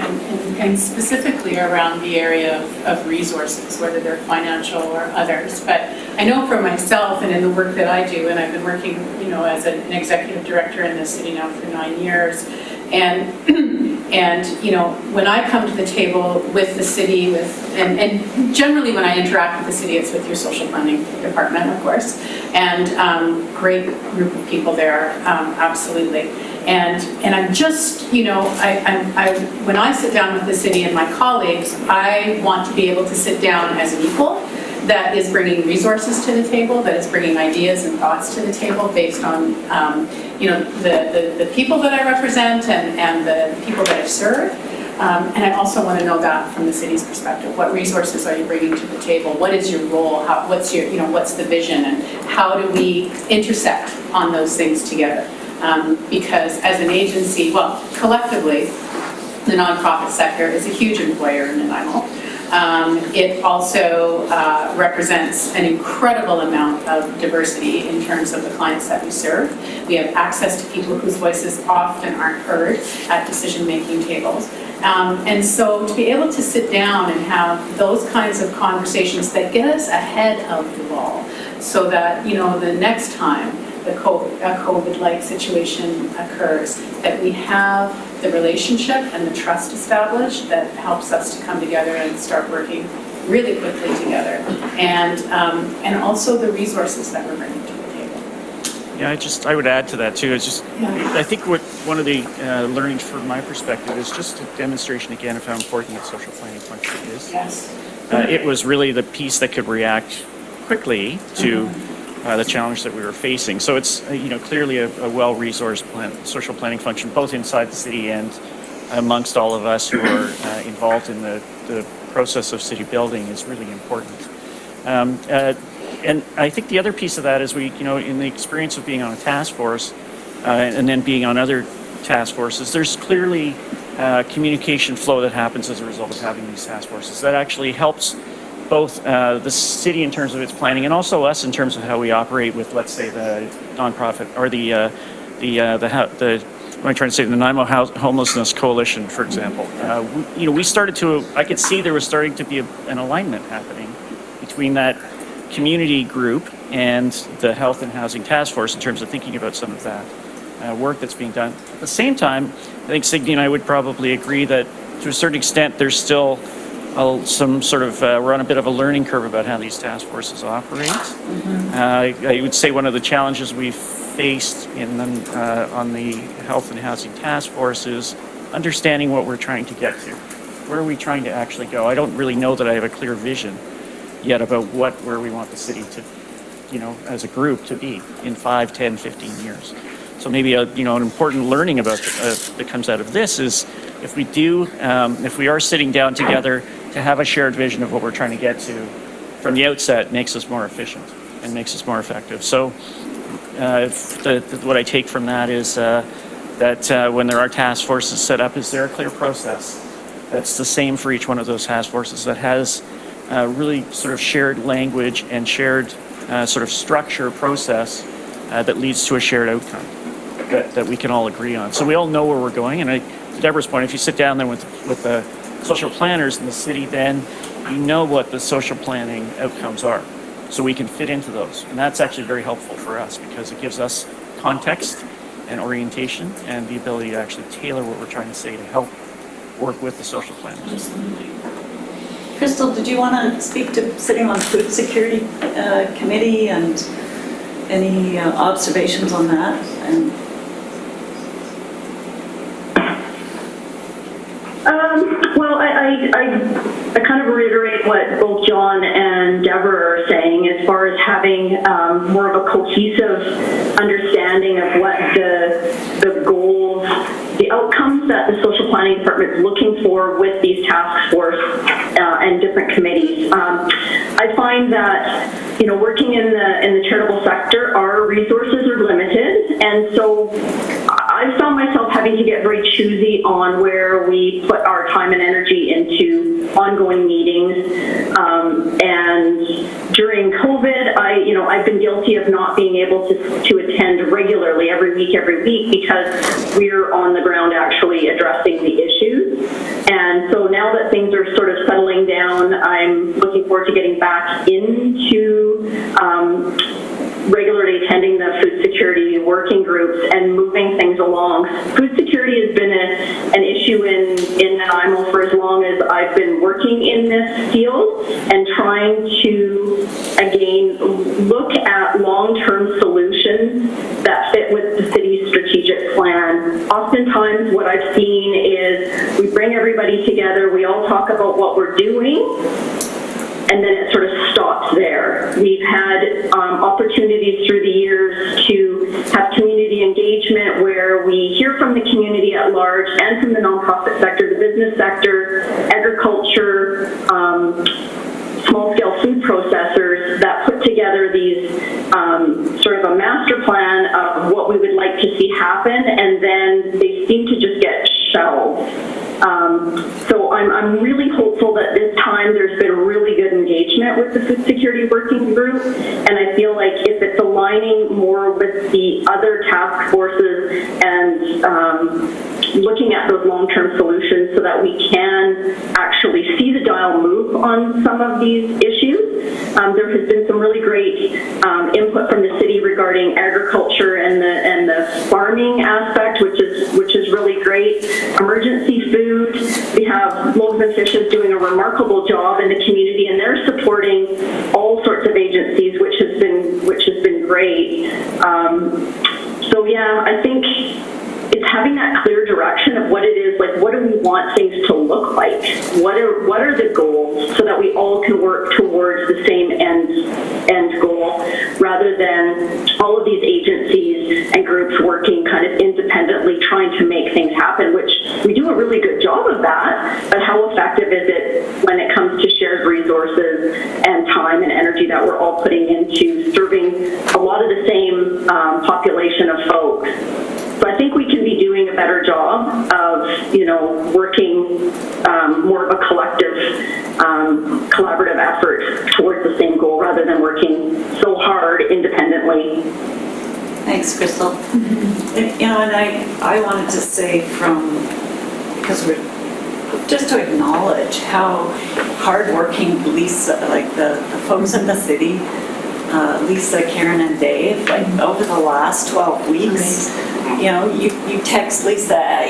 and specifically around the area of resources, whether they're financial or others. But I know for myself and in the work that I do, and I've been working, as an executive director in the city now for 9 years, and And, you know, when I come to the table with the city, and generally when I interact with the city, it's with your social planning department, of course, and great group of people there, absolutely. And I'm just, you know, when I sit down with the city and my colleagues, I want to be able to sit down as an equal that is bringing resources to the table, that is bringing ideas and thoughts to the table based on, you know, the people that I represent and the people that I serve. And I also want to know that from the city's perspective. What resources are you bringing to the table? What is your role? What's your, you know, what's the vision? And how do we intersect on those things together? Because as an agency, well, collectively, the nonprofit sector is a huge employer in Nanaimo. It also represents an incredible amount of diversity in terms of the clients that we serve. We have access to people whose voices often aren't heard at decision-making tables. And so to be able to sit down and have those kinds of conversations that get us ahead of the ball so that, you know, the next time a COVID-like situation occurs, that we have the relationship and the trust established that helps us to come together and start working really quickly together. And also the resources that we're bringing to the table. Yeah, I would add to that too. It's just, Yeah. I think what one of the learnings from my perspective is just a demonstration again of how important the social planning function is. Yes. It was really the piece that could react quickly to the challenge that we were facing. So it's, you know, clearly a well-resourced social planning function, both inside the city and amongst all of us who are involved in the process of city building is really important. And I think the other piece of that is we, you know, in the experience of being on a task force and then being on other task forces, there's clearly communication flow that happens as a result of having these task forces that actually helps both the city in terms of its planning and also us in terms of how we operate with, let's say, the nonprofit or what am I trying to say, the Nanaimo Homelessness Coalition, for example. You know, we started to, I could see there was starting to be an alignment happening between that community group and the Health and Housing Task Force in terms of thinking about some of that work that's being done. At the same time, I think Signe and I would probably agree that to a certain extent there's still some sort of, we're on a bit of a learning curve about how these task forces operate. I would say one of the challenges we've faced on the Health and Housing Task Force is understanding what we're trying to get to. Where are we trying to actually go? I don't really know that I have a clear vision yet about where we want the city to, you know, as a group to be in 5, 10, 15 years. So maybe an important learning about that comes out of this is if we are sitting down together to have a shared vision of what we're trying to get to from the outset, makes us more efficient and makes us more effective. So what I take from that is that when there are task forces set up, is there a clear process that's the same for each one of those task forces that has really sort of shared language and shared sort of structure process that leads to a shared outcome that we can all agree on. So we all know where we're going. And to Deborah's point, if you sit down then with the social planners in the city, then you know what the social planning outcomes are. So we can fit into those. And that's actually very helpful for us because it gives us context and orientation and the ability to actually tailor what we're trying to say to help work with the social planners. Absolutely. Crystal, did you want to speak to sitting on food security committee and any observations on that? Well, I kind of reiterate what both John and Deborah are saying as far as having more of a cohesive understanding of what the goals, the outcomes that the social planning department is looking for with these task force and different committees. I find that, you know, working in the charitable sector, our resources are limited, and so I found myself having to get very choosy on where we put our time and energy into ongoing meetings. And during COVID, I've been guilty of not being able to attend regularly every week because we're on the ground actually addressing the issues. And so now that things are sort of settling down, I'm looking forward to getting back into regularly attending the food security working groups and moving things along. Food security has been an issue in Nanaimo for as long as I've been working in this field, and trying to, again, look at long-term solutions that fit with the city's strategic plan. Oftentimes what I've seen is we bring everybody together, we all talk about what we're doing, and then it sort of stops there. We've had opportunities through the years to have community engagement where we hear from the community at large and from the nonprofit sector, the business sector, agriculture, small-scale food processors that put together these sort of a master plan of what we would like to see happen, and then they seem to just get shelved. So I'm really hopeful that this time there's been really good engagement with the food security working group, and I feel like if it's aligning more with the other task forces and looking at those long-term solutions so that we can actually see the dial move on some of these issues. There has been some really great input from the city regarding agriculture and the farming aspect, which is really great. Emergency food, we have Loaves and Fishes doing a remarkable job in the community, and they're supporting all sorts of agencies, which has been great. So yeah, I think it's having that clear direction of what it is, like what do we want things to look like? What are the goals so that we all can work towards the same end goal, rather than all of these agencies and groups working kind of independently trying to make things happen, which we do a really good job of that, but how effective is it when it comes to shared resources and time and energy that we're all putting into serving a lot of the same population of folks? So I think we can be doing a better job of, working more of a collective, collaborative effort towards the same goal, rather than working so hard independently. Thanks, Crystal. And I wanted to say because we're just to acknowledge how hardworking Lisa, like the folks in the city, Lisa, Karen, and Dave, like over the last 12 weeks, you text Lisa,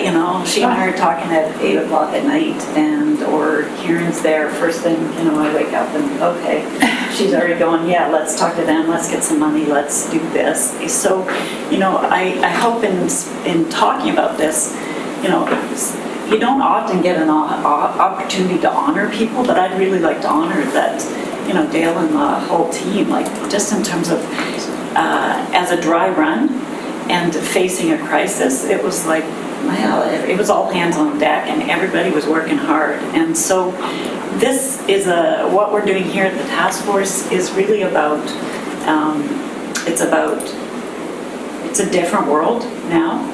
she and I are talking at 8 o'clock at night, or Karen's there first thing, I wake up and okay, she's already going, yeah, let's talk to them, let's get some money, let's do this. So, I hope in talking about this, you don't often get an opportunity to honor people, but I'd really like to honor that, Dale and the whole team, like just in terms of as a dry run and facing a crisis, it was like, well, it was all hands on deck and everybody was working hard. And so this is what we're doing here at the task force is really about, it's a different world now.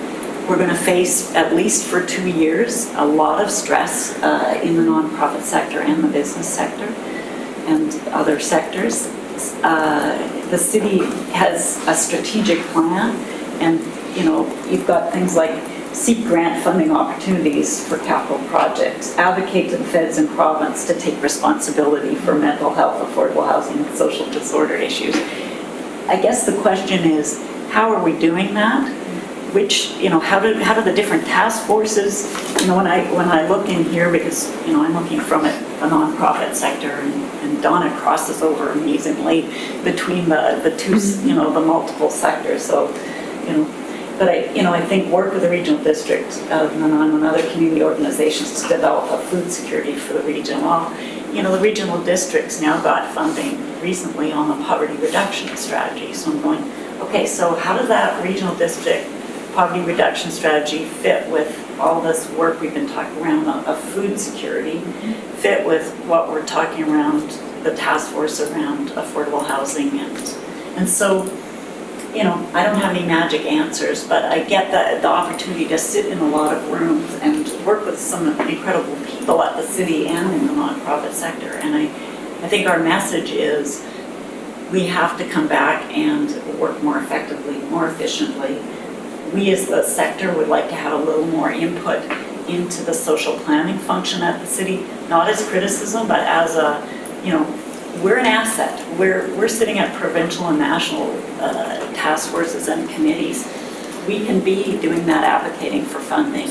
We're going to face, at least for 2 years, a lot of stress in the nonprofit sector and the business sector and other sectors. The city has a strategic plan, and you've got things like seek grant funding opportunities for capital projects, advocate to the feds and province to take responsibility for mental health, affordable housing, and social disorder issues. I guess the question is, how are we doing that? Which, how do the different task forces, when I look in here, because, I'm looking from a nonprofit sector, and Donna crosses over amazingly between the two, the multiple sectors. So, but I think work with the regional district of Nanaimo and other community organizations to develop a food security for the region. Well, the regional districts now got funding recently on the poverty reduction strategy. So I'm going, okay, so how does that regional district poverty reduction strategy fit with all this work we've been talking around of food security, fit with what we're talking around the task force around affordable housing, and so, I don't have any magic answers, but I get the opportunity to sit in a lot of rooms and work with some incredible people at the city and in the nonprofit sector, and I think our message is we have to come back and work more effectively, more efficiently. We as the sector would like to have a little more input into the social planning function at the city, not as criticism, but as we're an asset. We're sitting at provincial and national task forces and committees. We can be doing that advocating for funding,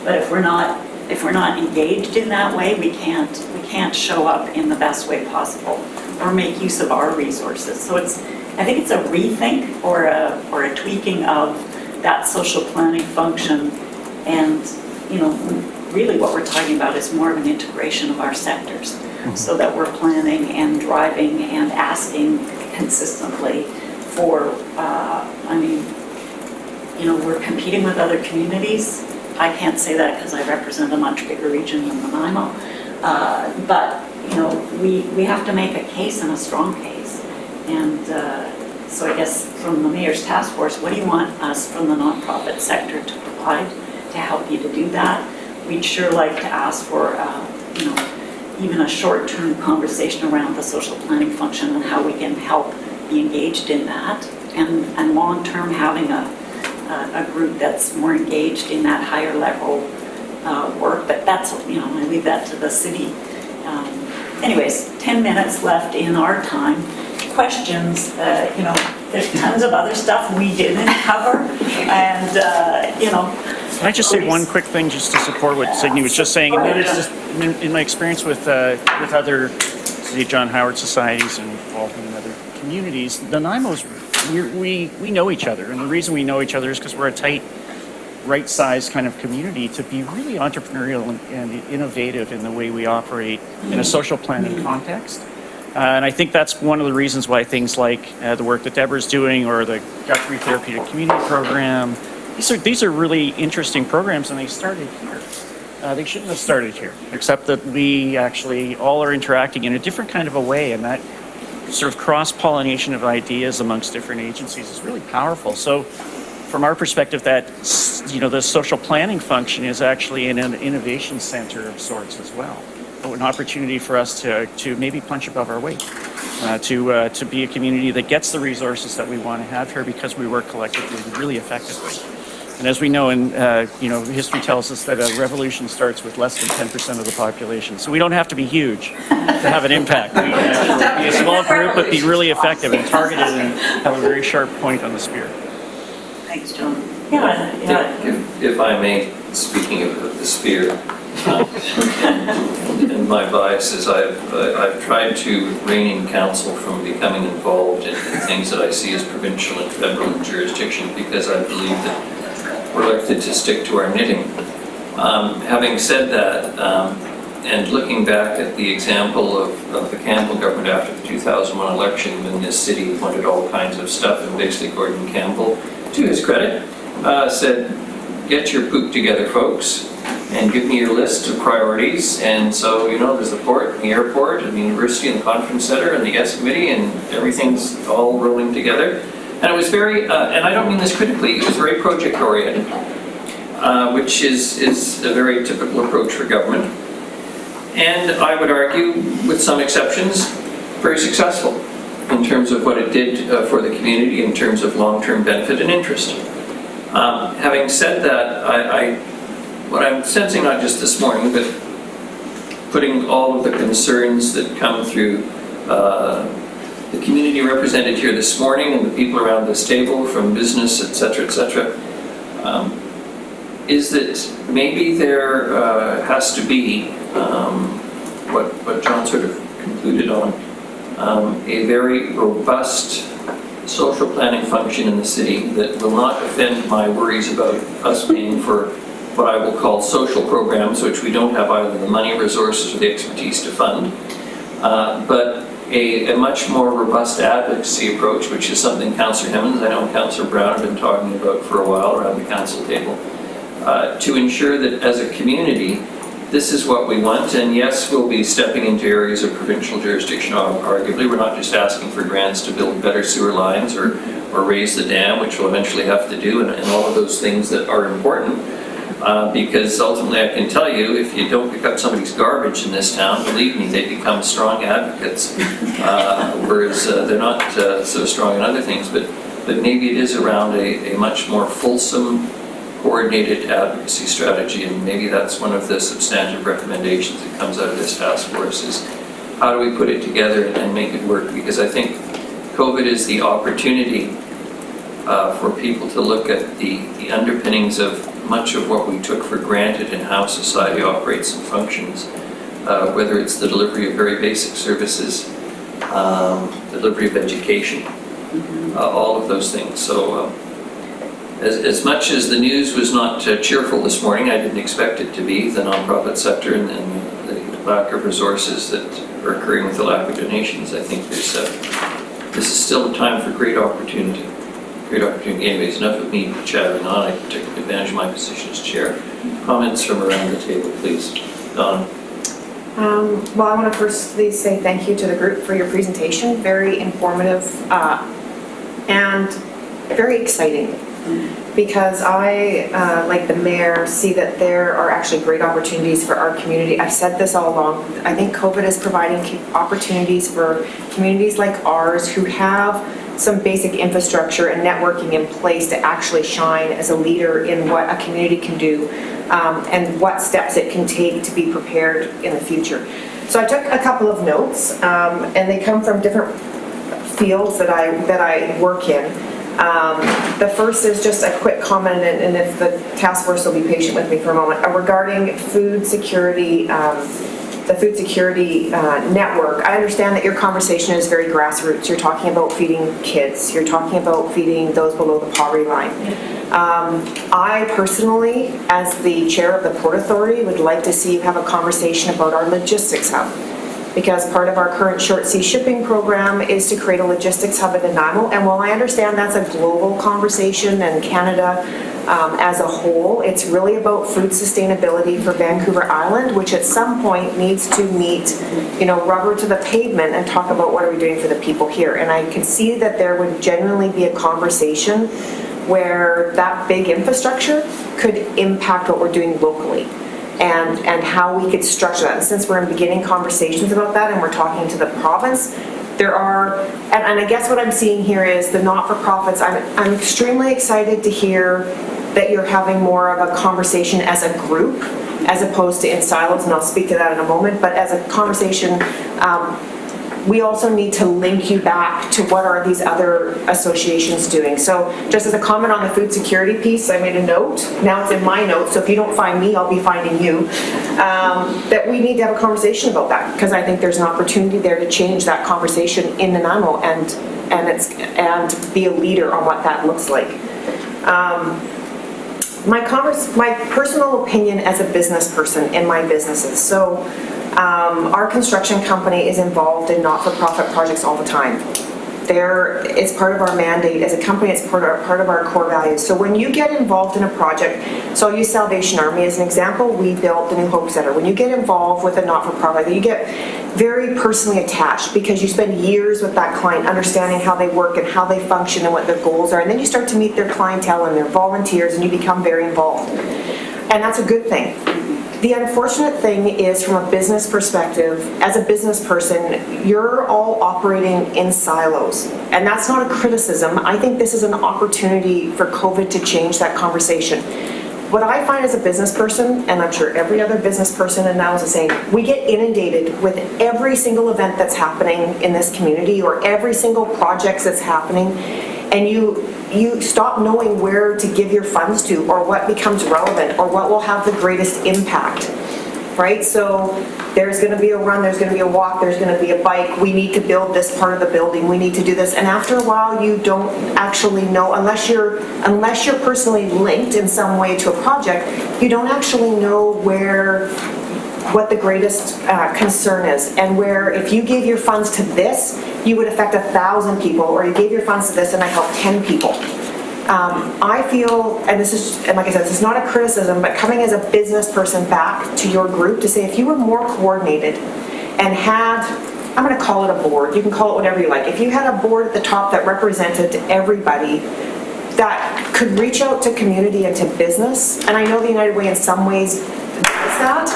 but if we're not engaged in that way, we can't show up in the best way possible or make use of our resources. So I think it's a rethink or a tweaking of that social planning function, and really what we're talking about is more of an integration of our sectors, so that we're planning and driving and asking consistently for, we're competing with other communities. I can't say that because I represent a much bigger region than Nanaimo, but we have to make a case, and a strong case. And so I guess from the Mayor's Task Force, what do you want us from the nonprofit sector to provide to help you to do that? We'd sure like to ask for, even a short-term conversation around the social planning function and how we can help be engaged in that, and long-term having a group that's more engaged in that higher level work. But that's, I leave that to the city. Anyways, 10 minutes left in our time. Questions, there's tons of other stuff we didn't cover, and, Can I just say one quick thing just to support what Signe was just saying? And it's just, in my experience with other City of John Howard societies and involved in other communities, the Nanaimo's, we know each other. And the reason we know each other is because we're a tight, right-sized kind of community to be really entrepreneurial and innovative in the way we operate in a social planning context. And I think that's one of the reasons why things like the work that Deborah's doing, or the Guthrie Therapeutic Community Program, these are really interesting programs, and they started here. They shouldn't have started here, except that we actually all are interacting in a different kind of a way, and that sort of cross-pollination of ideas amongst different agencies is really powerful. So from our perspective, that, the social planning function is actually an innovation center of sorts as well. An opportunity for us to maybe punch above our weight, to be a community that gets the resources that we want to have here because we work collectively really effectively. And as we know, history tells us that a revolution starts with less than 10% of the population. So we don't have to be huge to have an impact. We can actually be a small group, but be really effective and targeted and have a very sharp point on the spear. Thanks, John. Yeah. If I may, speaking of the spear, and my bias is I've tried to rein in council from becoming involved in things that I see as provincial and federal jurisdiction, because I believe that we're elected to stick to our knitting. Having said that, and looking back at the example of the Campbell government after the 2001 election, when this city wanted all kinds of stuff, and basically Gordon Campbell, to his credit, said, "Get your poop together, folks, and give me your list of priorities." And so, there's the port, and the airport, and the university, and the conference center, and the S committee, and everything's all rolling together. And it was very, and I don't mean this critically, it was very project-oriented, which is a very typical approach for government. And I would argue, with some exceptions, very successful in terms of what it did for the community in terms of long-term benefit and interest. Having said that, what I'm sensing, not just this morning, but putting all of the concerns that come through the community represented here this morning and the people around this table, from business, et cetera, is that maybe there has to be, what John sort of concluded on, a very robust social planning function in the city that will not offend my worries about us paying for what I will call social programs, which we don't have either the money, resources, or the expertise to fund, but a much more robust advocacy approach, which is something Councillor Hemmons, I know Councillor Brown have been talking about for a while around the council table, to ensure that as a community, this is what we want. And yes, we'll be stepping into areas of provincial jurisdiction, arguably. We're not just asking for grants to build better sewer lines or raise the dam, which we'll eventually have to do, and all of those things that are important. Because ultimately, I can tell you, if you don't pick up somebody's garbage in this town, believe me, they become strong advocates. Whereas they're not so strong in other things. But maybe it is around a much more fulsome, coordinated advocacy strategy, and maybe that's one of the substantive recommendations that comes out of this task force, is how do we put it together and make it work? Because I think COVID is the opportunity for people to look at the underpinnings of much of what we took for granted in how society operates and functions, whether it's the delivery of very basic services, delivery of education, all of those things. So as much as the news was not cheerful this morning, I didn't expect it to be, the nonprofit sector and the lack of resources that are occurring with the lack of donations. I think this is still a time for great opportunity. Great opportunity. Anyways, enough of me chattering on. I took advantage of my position as chair. Comments from around the table, please. Don. Well, I want to firstly say thank you to the group for your presentation. Very informative and very exciting, because I, like the mayor, see that there are actually great opportunities for our community. I've said this all along. I think COVID is providing opportunities for communities like ours who have some basic infrastructure and networking in place to actually shine as a leader in what a community can do, and what steps it can take to be prepared in the future. So I took a couple of notes, and they come from different fields that I work in. The first is just a quick comment, and if the task force will be patient with me for a moment, regarding food security, the food security network. I understand that your conversation is very grassroots. You're talking about feeding kids. You're talking about feeding those below the poverty line. I personally, as the chair of the Port Authority, would like to see you have a conversation about our logistics hub, because part of our current short sea shipping program is to create a logistics hub in Nanaimo. And while I understand that's a global conversation and Canada as a whole, it's really about food sustainability for Vancouver Island, which at some point needs to meet, rubber to the pavement and talk about what are we doing for the people here. And I can see that there would genuinely be a conversation where that big infrastructure could impact what we're doing locally. And how we could structure that. And since we're in beginning conversations about that and we're talking to the province, there are, and I guess what I'm seeing here is the not-for-profits. I'm extremely excited to hear that you're having more of a conversation as a group, as opposed to in silos, and I'll speak to that in a moment, but as a conversation, we also need to link you back to what are these other associations doing. So just as a comment on the food security piece, I made a note. Now it's in my notes, so if you don't find me, I'll be finding you. That we need to have a conversation about that, because I think there's an opportunity there to change that conversation in Nanaimo and be a leader on what that looks like. My personal opinion as a business person in my businesses. So our construction company is involved in not-for-profit projects all the time. It's part of our mandate as a company. It's part of our core values. So when you get involved in a project, so I'll use Salvation Army as an example. We built the new Hope Center. When you get involved with a not-for-profit, you get very personally attached, because you spend years with that client understanding how they work and how they function and what their goals are. And then you start to meet their clientele and their volunteers, and you become very involved. And that's a good thing. The unfortunate thing is, from a business perspective, as a business person, you're all operating in silos. And that's not a criticism. I think this is an opportunity for COVID to change that conversation. What I find as a business person, and I'm sure every other business person in now is the same, we get inundated with every single event that's happening in this community, or every single project that's happening, and you stop knowing where to give your funds to, or what becomes relevant, or what will have the greatest impact, right? So there's going to be a run, there's going to be a walk, there's going to be a bike. We need to build this part of the building, we need to do this. And after a while, you don't actually know, unless you're personally linked in some way to a project, you don't actually know what the greatest concern is, and where if you gave your funds to this, you would affect 1,000 people, or you gave your funds to this and I helped 10 people. I feel, and like I said, this is not a criticism, but coming as a business person back to your group to say, if you were more coordinated and had, I'm going to call it a board, you can call it whatever you like, if you had a board at the top that represented everybody, that could reach out to community and to business, and I know the United Way in some ways does that,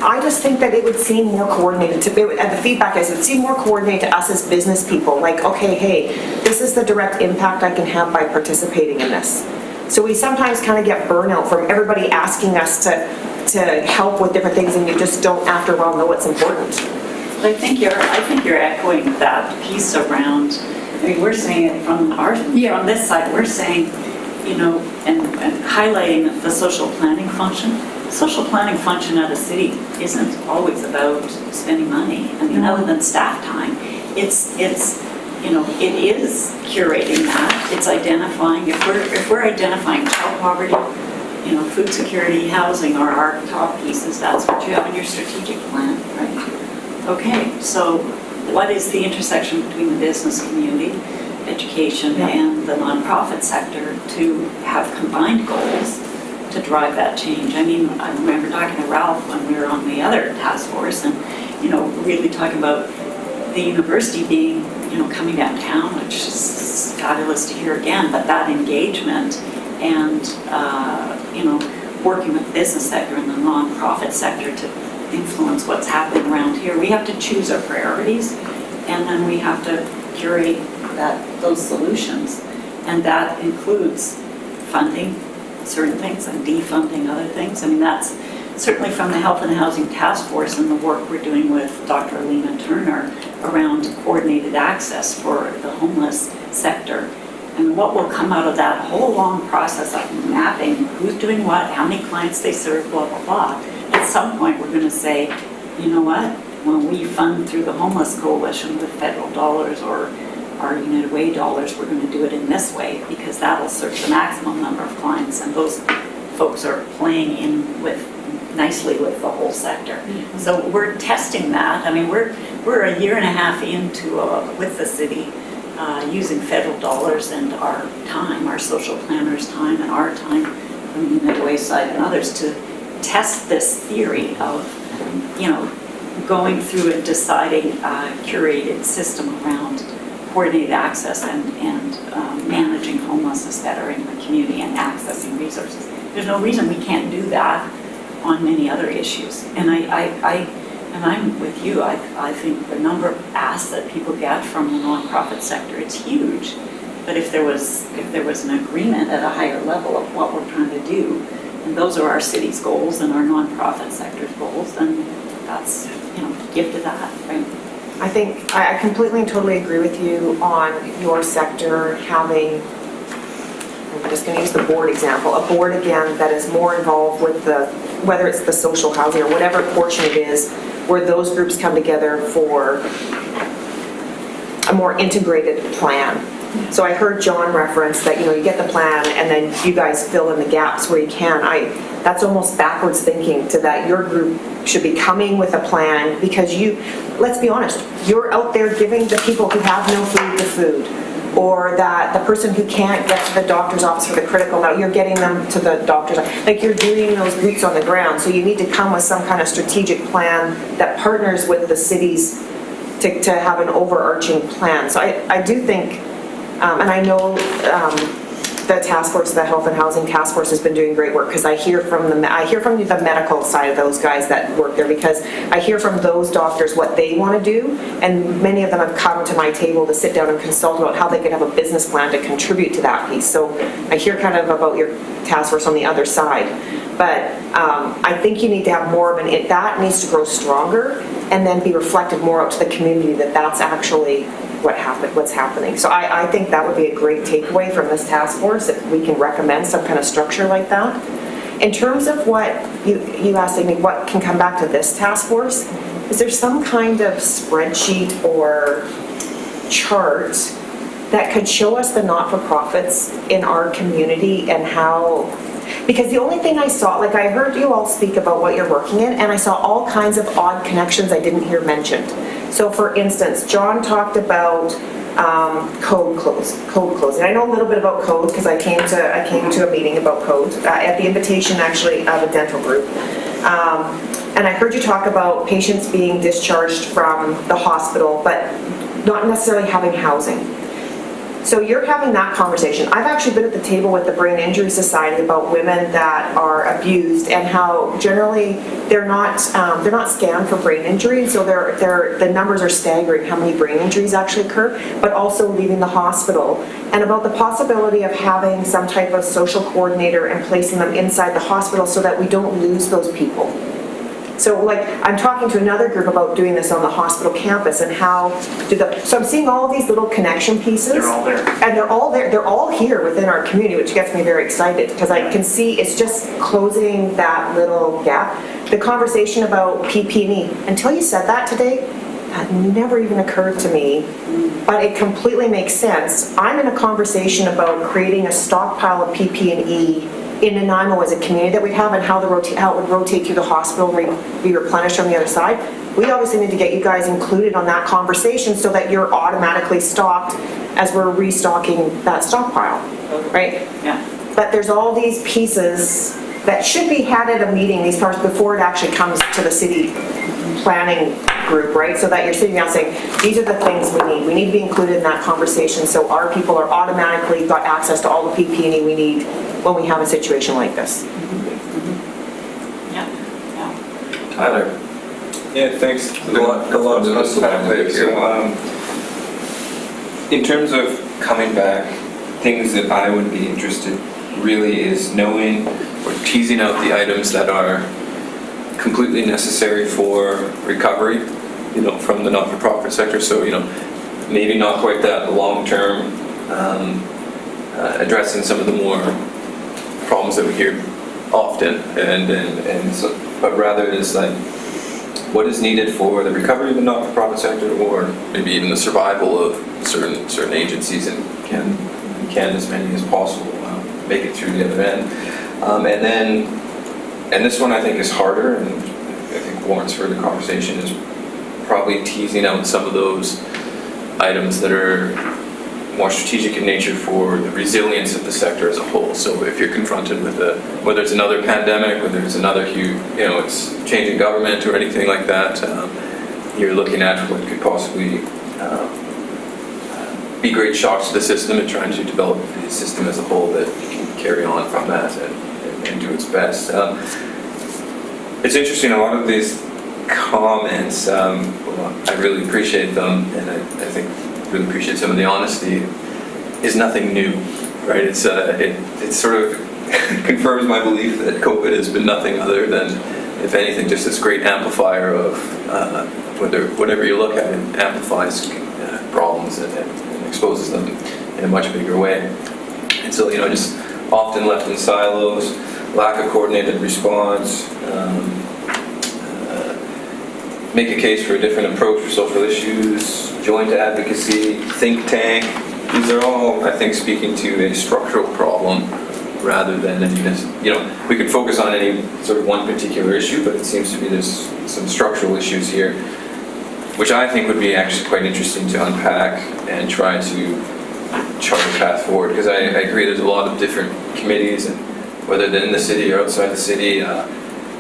I just think that it would seem more coordinated and the feedback is, it would seem more coordinated to us as business people, like, okay, hey, this is the direct impact I can have by participating in this. So we sometimes kind of get burnout from everybody asking us to help with different things, and you just don't after a while know what's important. But I think you're echoing that piece around, I mean, we're saying it from this side, we're saying, you know, and highlighting the social planning function. Social planning function at a city isn't always about spending money. I mean, other than staff time, it's you know, it is curating that. It's identifying, if we're identifying child poverty, you know, food security, housing are our top pieces. That's what you have in your strategic plan, right? Okay, so what is the intersection between the business community, education, and the nonprofit sector to have combined goals to drive that change? I mean, I remember talking to Ralph when we were on the other task force, and, you know, really talking about the university being, you know, coming downtown, which is fabulous to hear again, but that engagement and, you know, working with the business sector and the nonprofit sector to influence what's happening around here. We have to choose our priorities, and then we have to curate those solutions. And that includes funding certain things and defunding other things. I mean, that's certainly from the Health and Housing Task Force and the work we're doing with Dr. Alina Turner around coordinated access for the homeless sector. And what will come out of that whole long process of mapping who's doing what, how many clients they serve, blah, blah, blah. At some point, we're going to say, you know what, when we fund through the Homeless Coalition with federal dollars or our United Way dollars, we're going to do it in this way because that'll serve the maximum number of clients. And those folks are playing in with nicely with the whole sector. Mm-hmm. So we're testing that. I mean, we're a year and a half into with the city using federal dollars and our time, our social planners' time and our time from the United Way side and others to test this theory of, you know, going through and deciding a curated system around coordinated access and managing homelessness better in the community and accessing resources. There's no reason we can't do that on many other issues. And I'm with you. I think the number of asks that people get from the nonprofit sector, it's huge. But if there was an agreement at a higher level of what we're trying to do, and those are our city's goals and our nonprofit sector's goals, then that's, you know, give to that, right? I think I completely and totally agree with you on your sector having, I'm just going to use the board example, a board again that is more involved with whether it's the social housing or whatever portion it is, where those groups come together for a more integrated plan. So I heard John reference that, you know, you get the plan and then you guys fill in the gaps where you can. That's almost backwards thinking to that your group should be coming with a plan because let's be honest, you're out there giving the people who have no food the food, or that the person who can't get to the doctor's office for the critical, now you're getting them to the doctor's, like you're doing those boots on the ground. So you need to come with some kind of strategic plan that partners with the cities to have an overarching plan. So I do think, and I know the task force, the Health and Housing Task Force has been doing great work because I hear from the medical side of those guys that work there, because I hear from those doctors what they want to do, and many of them have come to my table to sit down and consult about how they could have a business plan to contribute to that piece. So I hear kind of about your task force on the other side, but I think you need to have more of that needs to grow stronger and then be reflected more out to the community that that's actually what's happening. So I think that would be a great takeaway from this task force if we can recommend some kind of structure like that. In terms of what you asked me, what can come back to this task force, is there some kind of spreadsheet or chart that could show us the not-for-profits in our community and how, because the only thing I saw, like I heard you all speak about what you're working in, and I saw all kinds of odd connections I didn't hear mentioned. So for instance, John talked about code closing. I know a little bit about code because I came to a meeting about code at the invitation actually of a dental group. And I heard you talk about patients being discharged from the hospital, but not necessarily having housing. So you're having that conversation. I've actually been at the table with the Brain Injury Society about women that are abused and how generally they're not scanned for brain injury. So the numbers are staggering how many brain injuries actually occur, but also leaving the hospital. And about the possibility of having some type of social coordinator and placing them inside the hospital so that we don't lose those people. So like, I'm talking to another group about doing this on the hospital campus and how so I'm seeing all these little connection pieces. They're all there. And they're all there, they're all here within our community, which gets me very excited because I can see it's just closing that little gap. The conversation about PPE, until you said that today, that never even occurred to me, but it completely makes sense. I'm in a conversation about creating a stockpile of PPE in Nanaimo as a community that we'd have and how it would rotate through the hospital and be replenished on the other side. We obviously need to get you guys included on that conversation so that you're automatically stocked as we're restocking that stockpile, right? Yeah. But there's all these pieces that should be had at a meeting, these parts, before it actually comes to the city planning group, right? So that you're sitting down saying, these are the things we need. We need to be included in that conversation so our people are automatically got access to all the PPE we need when we have a situation like this. Yeah. Tyler? Yeah, thanks. A lot of unpack there. So, in terms of coming back, things that I would be interested really is knowing or teasing out the items that are completely necessary for recovery, from the not-for-profit sector. So, maybe not quite that long-term, addressing some of the more problems that we hear often, and so, but rather is like what is needed for the recovery of the not-for-profit sector, or maybe even the survival of certain agencies, and can as many as possible make it through the other end. And this one I think is harder, and I think warrants further conversation, is probably teasing out some of those items that are more strategic in nature for the resilience of the sector as a whole. So if you're confronted with whether it's another pandemic, whether it's another huge, it's changing government or anything like that, you're looking at what could possibly be great shocks to the system, and trying to develop the system as a whole that can carry on from that and do its best. It's interesting, a lot of these comments, I really appreciate them, and I think really appreciate some of the honesty, is nothing new, right? It sort of confirms my belief that COVID has been nothing other than, if anything, just this great amplifier of whatever you look at, it amplifies problems and exposes them in a much bigger way. And so, just often left in silos, lack of coordinated response, make a case for a different approach for social issues, joint advocacy, think tank. These are all, I think, speaking to a structural problem rather than any, we could focus on any sort of one particular issue, but it seems to be there's some structural issues here, which I think would be actually quite interesting to unpack and try to chart a path forward, because I agree there's a lot of different committees, and whether they're in the city or outside the city,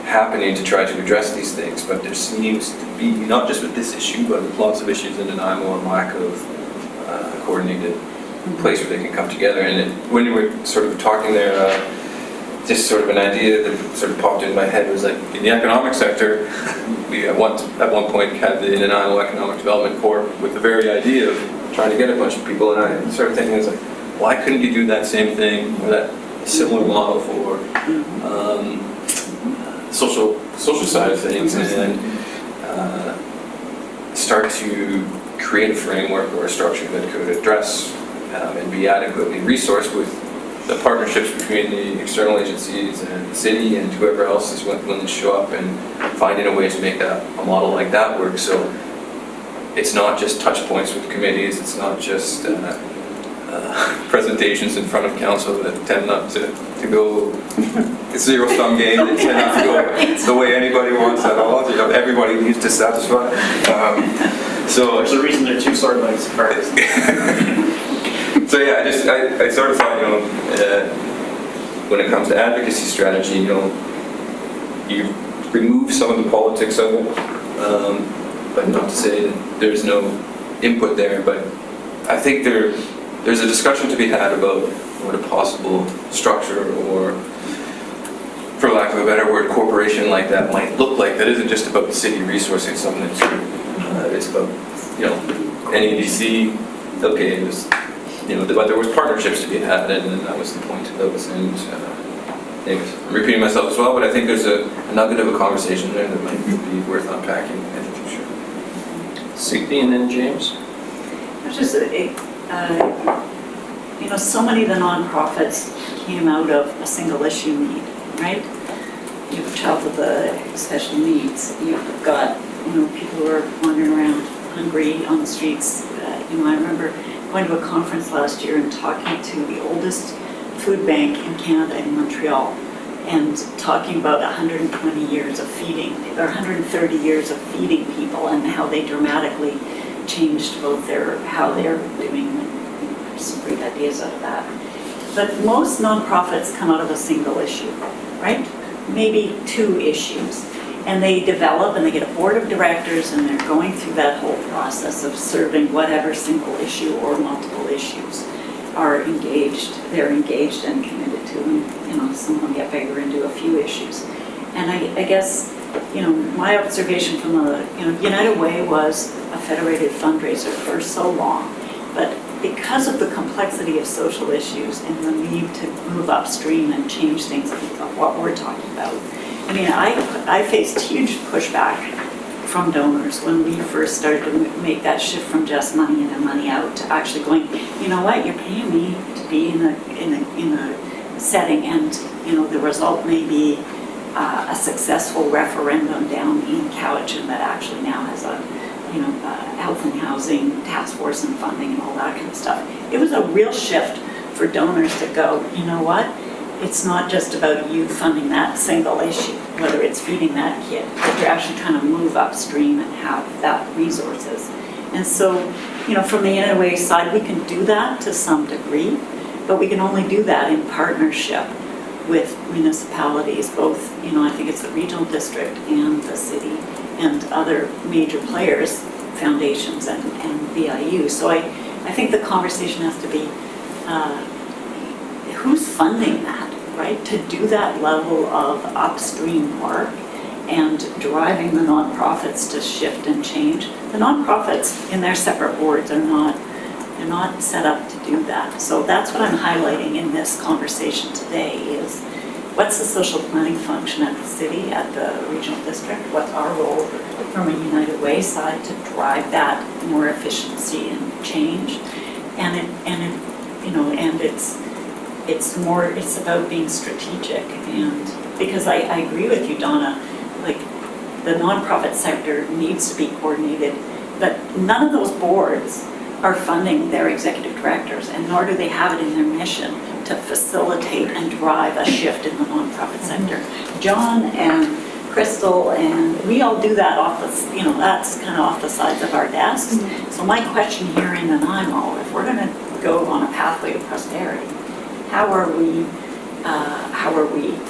happening to try to address these things, but there seems to be, not just with this issue, but with lots of issues in Nanaimo, and lack of a coordinated place where they can come together. And when you were sort of talking there, just sort of an idea that sort of popped into my head was like, in the economic sector, we at one point had the Nanaimo Economic Development Corp with the very idea of trying to get a bunch of people, and I started thinking, I was like, why couldn't you do that same thing, or that similar model for social side of things, and start to create a framework or a structure that could address and be adequately resourced with the partnerships between the external agencies and the city and whoever else is willing to show up, and finding a way to make a model like that work. So it's not just touch points with committees, it's not just presentations in front of council that tend not to go, it's a zero-sum game, they tend not to go the way anybody wants at all. Everybody needs to satisfy. So There's a reason they're two sword legs apart. So yeah, I sort of thought, when it comes to advocacy strategy, you remove some of the politics of it, but not to say that there's no input there, but I think there's a discussion to be had about what a possible structure, or for lack of a better word, corporation like that might look like. That isn't just about the city resourcing something, it's about, NEDC, okay, it was, but there was partnerships to be had, and that was the point of those. And anyways, I'm repeating myself as well, but I think there's a nugget of a conversation there that might be worth unpacking in the future. Signy and then James. It's just, so many of the nonprofits came out of a single issue need, right? You have a child with special needs. You've got, people who are wandering around hungry on the streets. I remember going to a conference last year and talking to the oldest food bank in Canada in Montreal, and talking about 120 years of feeding, or 130 years of feeding people, and how they dramatically changed both how they're doing. There's some great ideas out of that. But most nonprofits come out of a single issue, right? Maybe 2 issues. And they develop and they get a board of directors, and they're going through that whole process of serving whatever single issue or multiple issues are engaged. They're engaged and committed to, and some of them get bigger and do a few issues. And I guess, my observation from United Way was a federated fundraiser for so long, but because of the complexity of social issues and the need to move upstream and change things like what we're talking about, I faced huge pushback from donors when we first started to make that shift from just money in and money out to actually going, you're paying me to be in a setting, and the result may be a successful referendum down in Cowichan that actually now has a health and housing task force and funding and all that kind of stuff. It was a real shift for donors to go, it's not just about you funding that single issue, whether it's feeding that kid, but you're actually trying to move upstream and have that resources. And so, from the United Way side, we can do that to some degree, but we can only do that in partnership with municipalities, both, I think it's the regional district and the city and other major players, foundations and BIU. So I think the conversation has to be, who's funding that, right? To do that level of upstream work and driving the nonprofits to shift and change. The nonprofits in their separate boards they're not set up to do that. So that's what I'm highlighting in this conversation today is what's the social planning function at the city, at the regional district? What's our role from a United Way side to drive that more efficiency and change? It's about being strategic, and because I agree with you, Donna, like the nonprofit sector needs to be coordinated, but none of those boards are funding their executive directors, and nor do they have it in their mission to facilitate and drive a shift in the nonprofit sector. John and Crystal and we all do that that's kind of off the sides of our desks. So my question here in Nanaimo, if we're going to go on a pathway to prosperity, how are we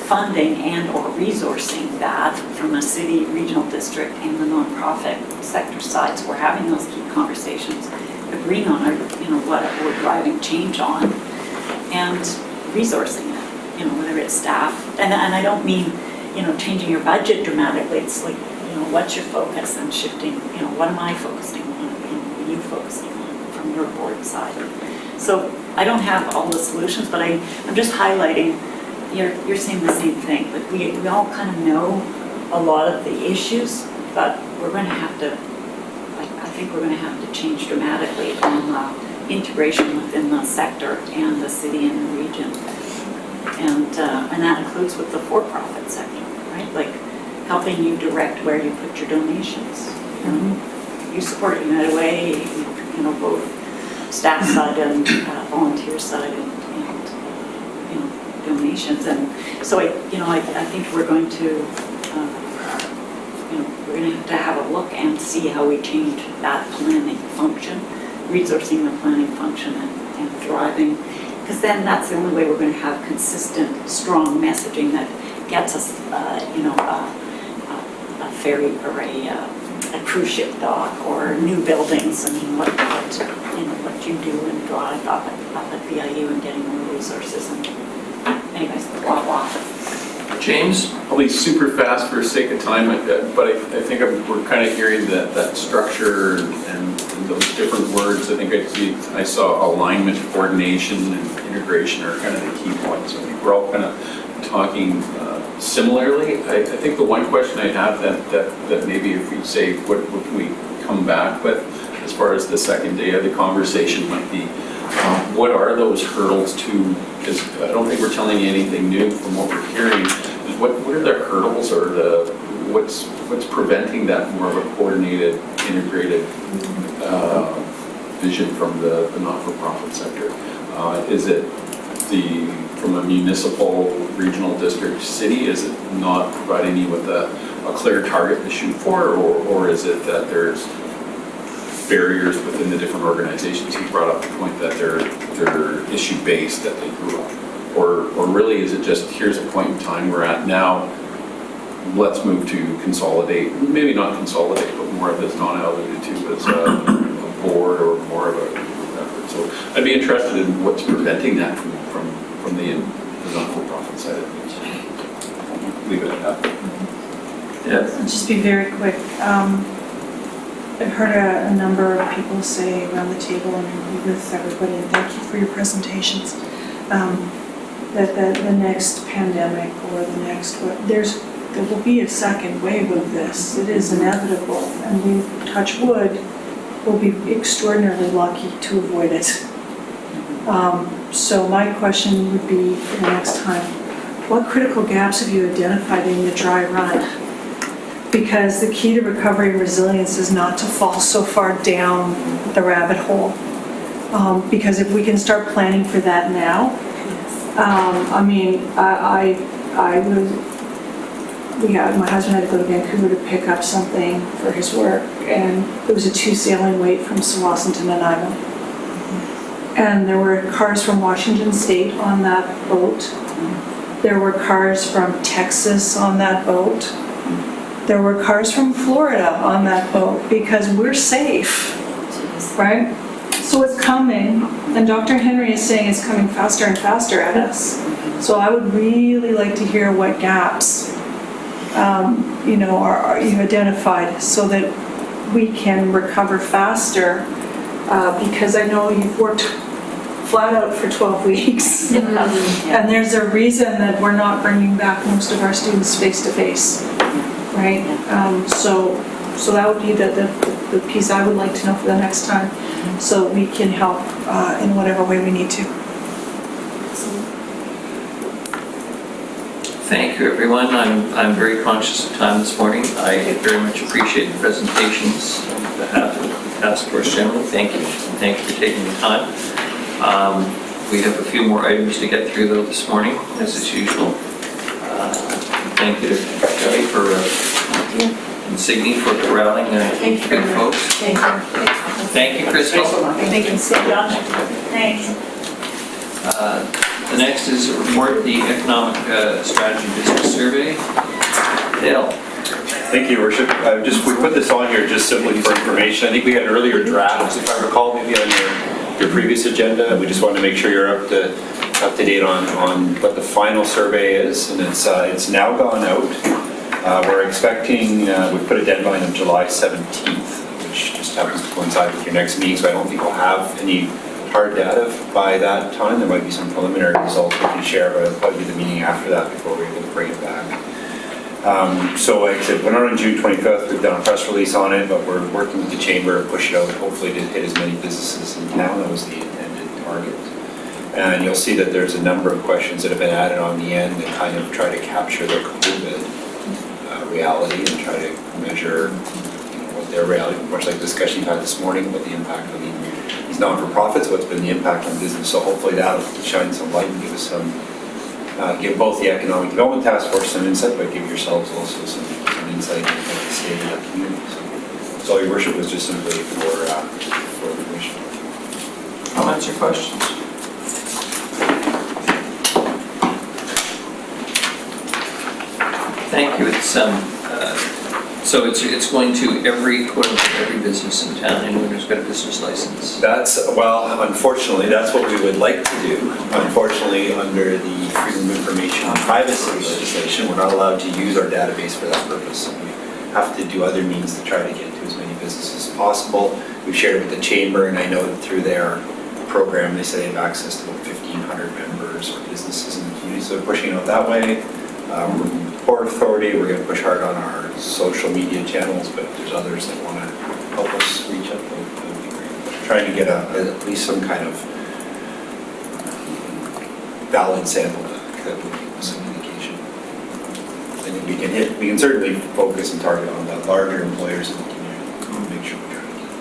funding and or resourcing that from a city, regional district, and the nonprofit sector side? So we're having those key conversations, agreeing on what we're driving change on, and resourcing it. Whether it's staff, and I don't mean changing your budget dramatically. It's like what's your focus and shifting. What am I focusing on? What are you focusing on from your board side? So I don't have all the solutions, but I'm just highlighting, you're saying the same thing. Like we all kind of know a lot of the issues, but we're going to have to, I think we're going to have to change dramatically on the integration within the sector and the city and the region. And that includes with the for-profit sector, right? Like helping you direct where you put your donations. You support United Way, both staff side and volunteer side and donations. And so I think we're going to have to have a look and see how we change that planning function, resourcing the planning function and driving, because then that's the only way we're going to have consistent, strong messaging that gets us, a ferry or a cruise ship dock or new buildings. I mean, what you do and drive up at VIU and getting more resources and anyways, blah, blah. James? I'll be super fast for sake of time, but I think we're kind of hearing that structure and those different words. I think I saw alignment, coordination, and integration are kind of the key points. I think we're all kind of talking similarly. I think the one question I have that maybe if we say, what can we come back with as far as the second day of the conversation might be, what are those hurdles to, because I don't think we're telling you anything new from what we're hearing, is what are the hurdles or what's preventing that more of a coordinated, integrated vision from the not-for-profit sector? Is it from a municipal, regional district, city, is it not providing you with a clear target to shoot for, or is it that there's barriers within the different organizations? You brought up the point that they're issue-based, that they grew up. Or really is it just, here's a point in time we're at now, let's move to consolidate, maybe not consolidate, but more of, as Donna alluded to, as a board or more of a effort. So I'd be interested in what's preventing that from the not-for-profit side of things. Leave it at that. Yeah. I'll just be very quick. I've heard a number of people say around the table and with everybody, and thank you for your presentations, that the next pandemic or the next, there will be a second wave of this. It is inevitable, and we, touch wood, will be extraordinarily lucky to avoid it. So my question would be for the next time, what critical gaps have you identified in the dry run? Because the key to recovery and resilience is not to fall so far down the rabbit hole. Because if we can start planning for that now, I mean, my husband had to go to Vancouver to pick up something for his work, and it was a 2 sailing wait from Tsawwassen to Nanaimo. And there were cars from Washington State on that boat. There were cars from Texas on that boat. There were cars from Florida on that boat because we're safe, right? So it's coming, and Dr. Henry is saying it's coming faster and faster at us. So I would really like to hear what gaps, are you identified so that we can recover faster, because I know you've worked flat out for 12 weeks. And there's a reason that we're not bringing back most of our students face-to-face. Right, so that would be the piece I would like to know for the next time, so we can help in whatever way we need to. Thank you, everyone. I'm very conscious of time this morning. I very much appreciate the presentations on behalf of the task force generally. Thank you. And thank you for taking the time. We have a few more items to get through though this morning, as is usual. Thank you to Kelly and Signe for corralling good folks. Thank you. Thank you, Crystal. Thank you, Thanks. The next is a report of the Economic Strategy Business Survey. Dale. Thank you, Your Worship. We put this on here just simply for information. I think we had earlier drafts, if I recall, maybe on your previous agenda. We just wanted to make sure you're up to date on what the final survey is, and it's now gone out. We're expecting, we put a deadline of July 17th, which just happens to coincide with your next meeting, so I don't think we'll have any hard data by that time. There might be some preliminary results we can share, but it'll probably be the meeting after that before we're able to bring it back. So like I said, we're not on June 25th, we've done a press release on it, but we're working with the chamber to push it out, hopefully to hit as many businesses in town. That was the intended target. And you'll see that there's a number of questions that have been added on the end that kind of try to capture the COVID reality and try to measure what their reality, much like the discussion you had this morning about the impact on these non-for-profits, what's been the impact on business. So hopefully that'll shine some light and give us some, give both the Economic Development Task Force some insight, but give yourselves also some insight into the state of the community. So all Your Worship was just simply for information. Comments or questions? Thank you. It's So it's going to every, quote unquote, every business in town, anyone who's got a business license? Well, unfortunately, that's what we would like to do. Unfortunately, under the Freedom of Information and Privacy legislation, we're not allowed to use our database for that purpose. So we have to do other means to try to get to as many businesses as possible. We've shared it with the chamber, and I know that through their program, they say they have access to about 1,500 members or businesses in the community, so they're pushing it out that way. Port Authority, we're going to push hard on our social media channels, but if there's others that want to help us reach out, that would be great. Trying to get at least some kind of valid sample that would give us some indication. I think we can certainly focus and target on the larger employers in the community and make sure we try to get it.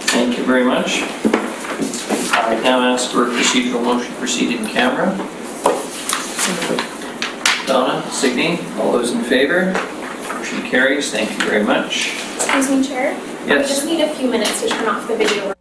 Thank you very much. I now ask for a procedural motion to proceed in camera. Donna, Signe, all those in favor? Motion carries. Thank you very much. Excuse me, Chair? Yes. We just need a few minutes to turn off the video.